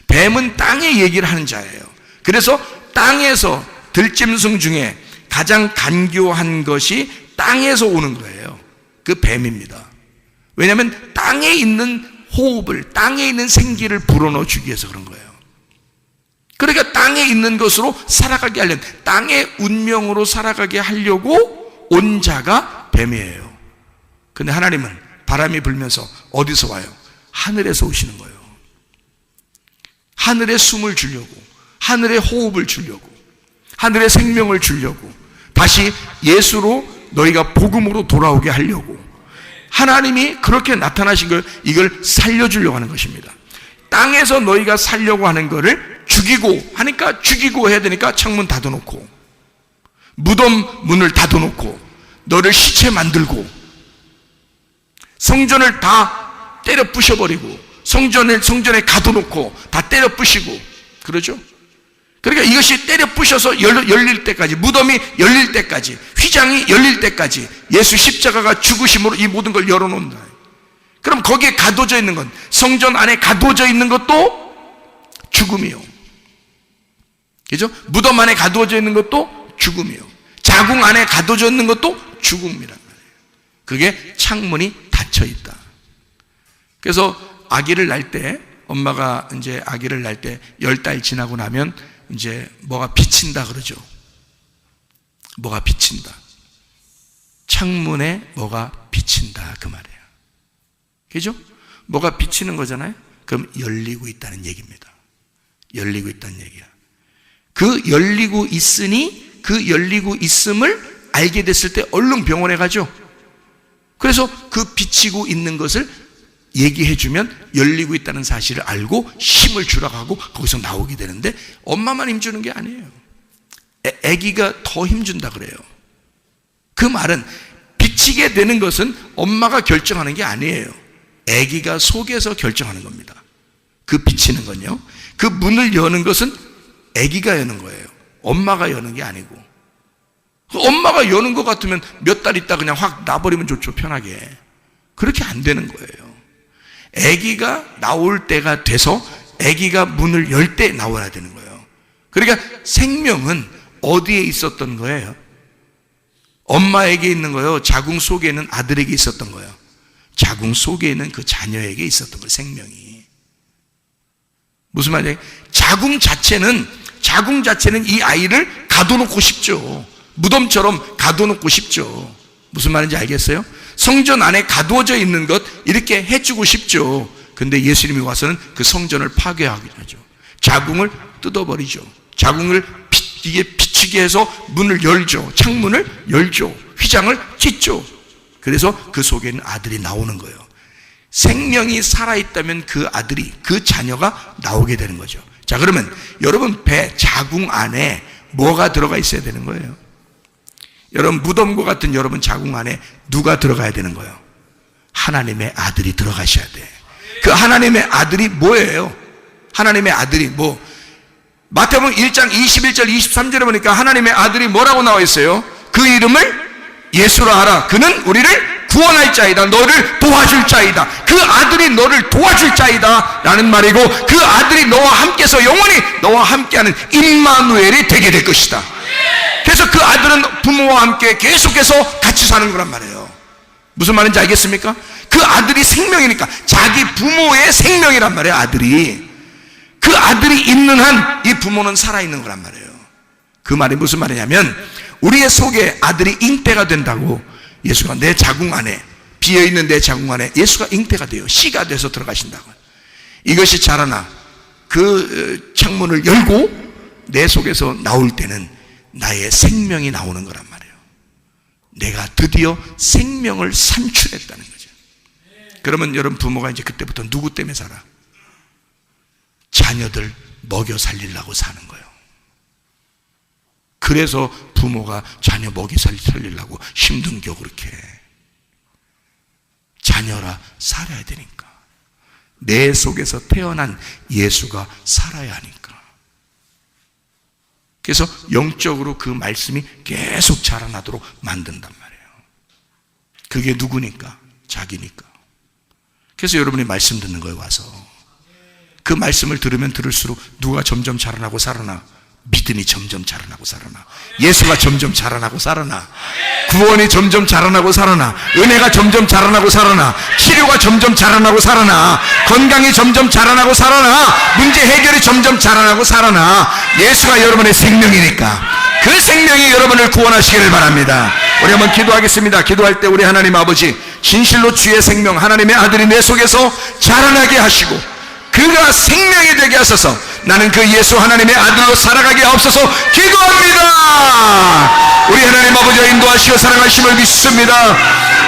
C: 뱀은 땅의 얘기를 하는 자예요. 그래서 땅에서 들짐승 중에 가장 간교한 것이 땅에서 오는 거예요. 그 뱀입니다. 왜냐하면 땅에 있는 호흡을, 땅에 있는 생기를 불어넣어 주기 위해서 그런 거예요. 그러니까 땅에 있는 것으로 살아가게 하려는, 땅의 운명으로 살아가게 하려고 온 자가 뱀이에요. 근데 하나님은 바람이 불면서 어디서 와요? 하늘에서 오시는 거예요. 하늘에 숨을 주려고, 하늘의 호흡을 주려고, 하늘의 생명을 주려고, 다시 예수로 너희가 복음으로 돌아오게 하려고 하나님이 그렇게 나타나신 걸, 이걸 살려주려고 하는 것입니다. 땅에서 너희가 살려고 하는 거를 죽이고 하니까, 죽이고 해야 되니까 창문 닫아놓고 무덤 문을 닫아놓고 너를 시체 만들고 성전을 다 때려 부셔버리고 성전에 가둬놓고 다 때려 부시고 그러죠. 그러니까 이것이 때려 부셔서 열릴 때까지, 무덤이 열릴 때까지, 휘장이 열릴 때까지 예수 십자가가 죽으심으로 이 모든 걸 열어놓는다. 그럼 거기에 가둬져 있는 건, 성전 안에 가둬져 있는 것도 죽음이요. 그죠? 무덤 안에 가두어져 있는 것도 죽음이요. 자궁 안에 가두어져 있는 것도 죽음이란 말이에요. 그게 창문이 닫혀 있다. 그래서 아기를 낳을 때, 엄마가 이제 아기를 낳을 때 10달 지나고 나면 이제 뭐가 비친다 그러죠. 뭐가 비친다. 창문에 뭐가 비친다 그 말이에요. 그죠? 뭐가 비치는 거잖아요. 그럼 열리고 있다는 얘기입니다. 열리고 있다는 얘기야. 그 열리고 있으니 그 열리고 있음을 알게 됐을 때 얼른 병원에 가죠. 그래서 그 비치고 있는 것을 얘기해주면 열리고 있다는 사실을 알고 힘을 주라고 하고 거기서 나오게 되는데, 엄마만 힘주는 게 아니에요. 아기가 더 힘준다 그래요. 그 말은 비치게 되는 것은 엄마가 결정하는 게 아니에요. 아기가 속에서 결정하는 겁니다. 그 비치는 건요, 그 문을 여는 것은 아기가 여는 거예요. 엄마가 여는 게 아니고. 엄마가 여는 것 같으면 몇 달 있다 그냥 확 놔버리면 좋죠, 편하게. 그렇게 안 되는 거예요. 아기가 나올 때가 돼서 아기가 문을 열 때 나와야 되는 거예요. 그러니까 생명은 어디에 있었던 거예요? 엄마에게 있는 거예요? 자궁 속에 있는 아들에게 있었던 거예요? 자궁 속에 있는 그 자녀에게 있었던 거예요, 생명이. 무슨 말이에요? 자궁 자체는 이 아이를 가둬놓고 싶죠. 무덤처럼 가둬놓고 싶죠. 무슨 말인지 알겠어요? 성전 안에 가두어져 있는 것 이렇게 해주고 싶죠. 근데 예수님이 와서는 그 성전을 파괴하게 하죠. 자궁을 뜯어버리죠. 자궁을 이게 비치게 해서 문을 열죠. 창문을 열죠. 휘장을 찢죠. 그래서 그 속에 있는 아들이 나오는 거예요. 생명이 살아있다면 그 아들이, 그 자녀가 나오게 되는 거죠. 자, 그러면 여러분 배 자궁 안에 뭐가 들어가 있어야 되는 거예요? 여러분 무덤과 같은 여러분 자궁 안에 누가 들어가야 되는 거예요? 하나님의 아들이 들어가셔야 돼. 그 하나님의 아들이 뭐예요? 하나님의 아들이 뭐, 마태복음 1장 21절 23절에 보니까 하나님의 아들이 뭐라고 나와 있어요? 그 이름을 예수라 하라. 그는 우리를 구원할 자이다. 너를 도와줄 자이다. 그 아들이 너를 도와줄 자이다 라는 말이고, 그 아들이 너와 함께서 영원히 너와 함께하는 임마누엘이 되게 될 것이다. 그래서 그 아들은 부모와 함께 계속해서 같이 사는 거란 말이에요. 무슨 말인지 알겠습니까? 그 아들이 생명이니까 자기 부모의 생명이란 말이에요. 아들이, 그 아들이 있는 한 이 부모는 살아있는 거란 말이에요. 그 말이 무슨 말이냐면, 우리의 속에 아들이 잉태가 된다고. 예수가 내 자궁 안에, 비어있는 내 자궁 안에 예수가 잉태가 돼요. 씨가 돼서 들어가신다고. 이것이 자라나 그 창문을 열고 내 속에서 나올 때는 나의 생명이 나오는 거란 말이에요. 내가 드디어 생명을 산출했다는 거죠. 그러면 여러분 부모가 이제 그때부터 누구 때문에 살아? 자녀들 먹여 살리려고 사는 거예요. 그래서 부모가 자녀 먹여 살리려고 힘든 겨 그렇게. 자녀라 살아야 되니까. 내 속에서 태어난 예수가 살아야 하니까. 그래서 영적으로 그 말씀이 계속 자라나도록 만든단 말이에요. 그게 누구니까? 자기니까. 그래서 여러분이 말씀 듣는 거에 와서 그 말씀을 들으면 들을수록 누가 점점 자라나고 살아나? 믿음이 점점 자라나고 살아나. 예수가 점점 자라나고 살아나. 구원이 점점 자라나고 살아나. 은혜가 점점 자라나고 살아나. 치료가 점점 자라나고 살아나. 건강이 점점 자라나고 살아나. 문제 해결이 점점 자라나고 살아나. 예수가 여러분의 생명이니까 그 생명이 여러분을 구원하시기를 바랍니다. 우리 한번 기도하겠습니다. 기도할 때 우리 하나님 아버지, 진실로 주의 생명 하나님의 아들이 내 속에서 자라나게 하시고 그가 생명이 되게 하소서. 나는 그 예수 하나님의 아들로 살아가게 하옵소서 기도합니다. 우리 하나님 아버지와 인도하시고 사랑하심을 믿습니다.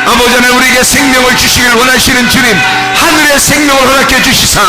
C: 아버지 하나님, 우리에게 생명을 주시길 원하시는 주님, 하늘의 생명을 허락해 주시사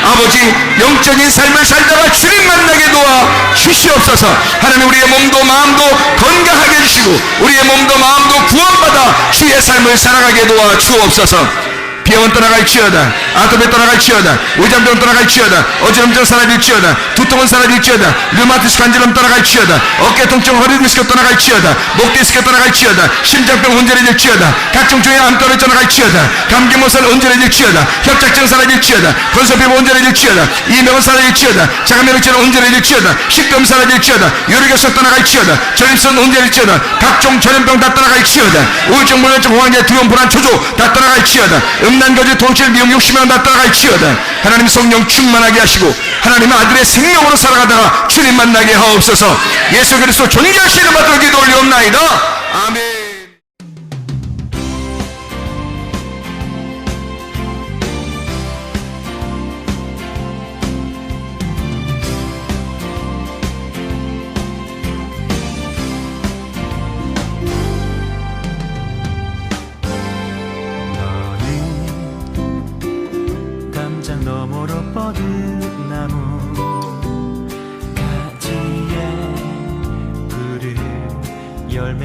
C: 아버지 영적인 삶을 살다가 주님 만나게 도와 주시옵소서. 하나님, 우리의 몸도 마음도 건강하게 해주시고 우리의 몸도 마음도 구원받아 주의 삶을 살아가게 도와 주옵소서. 비염은 떠나갈지어다. 아토피 떠나갈지어다. 위장병 떠나갈지어다. 어지럼증 사라질지어다. 두통은 사라질지어다. 류마티스 관절염 떠나갈지어다. 어깨 통증, 허리 디스크 떠나갈지어다. 목 디스크 떠나갈지어다. 심장병 온전해질지어다. 각종 종의 암 떠나갈지어다. 감기 못살 온전해질지어다. 협착증 사라질지어다. 건설피부 온전해질지어다. 이명은 사라질지어다. 자가면역증 온전해질지어다. 식도염 사라질지어다. 요리결석 떠나갈지어다. 전립선 온전해질지어다. 각종 전염병 다 떠나갈지어다. 우울증, 불면증, 호황제, 두려움, 불안, 초조 다 떠나갈지어다. 음란거지, 통칠, 미용, 욕심을 다 떠나갈지어다. 하나님 성령 충만하게 하시고 하나님의 아들의 생명으로 살아가다가 주님 만나게 하옵소서. 예수 그리스도 존귀하신 이름 받들어 기도 올리옵나이다. 아멘.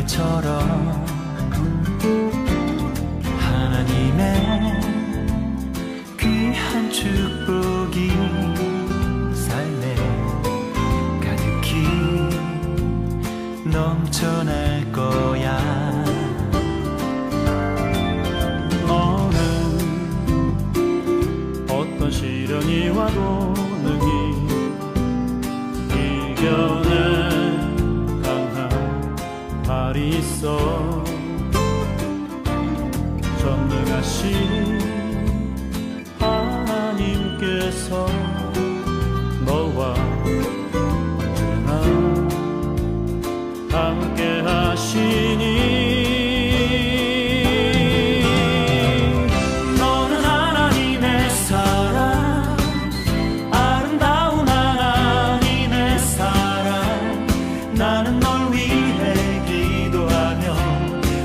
D: 열매처럼 하나님의 귀한 축복이 삶에 가득히 넘쳐날 거야.
E: 너는 어떤 시련이 와도 능히 이겨낼 강한 발이 있어. 전능하신 하나님께서 너와 언제나 함께 하시니. 너는 하나님의 사랑, 아름다운 하나님의 사랑. 나는 널 위해 기도하며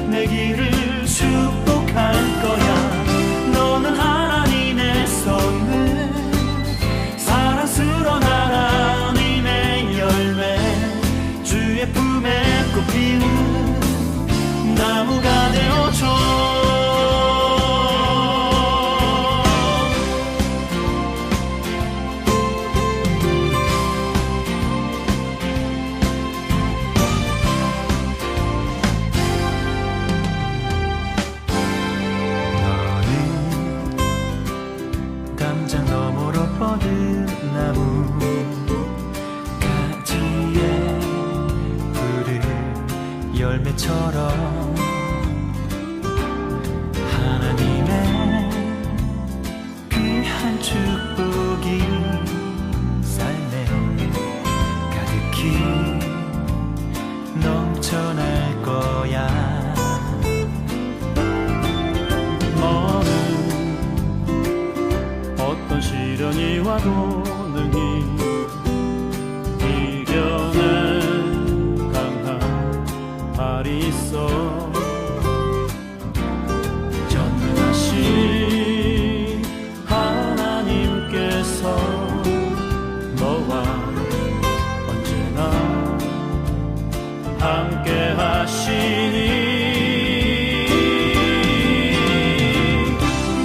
E: 내 길을 축복할 거야. 너는 하나님의 선물, 사랑스러운 하나님의 열매, 주의 품에 꽃피우는 나무가 되어줘.
D: 담장 너머로 뻗은 나무 가지에 푸른 열매처럼 하나님의 귀한 축복이 삶에 가득히 넘쳐날 거야.
E: 너는 어떤 시련이 와도 능히 이겨낼 강한 발이 있어. 전능하신 하나님께서 너와 언제나 함께 하시니.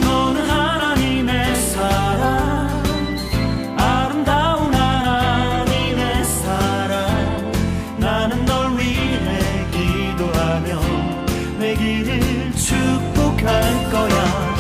E: 너는 하나님의 사랑, 아름다운 하나님의 사랑. 나는 널 위해 기도하며 내 길을 축복할 거야.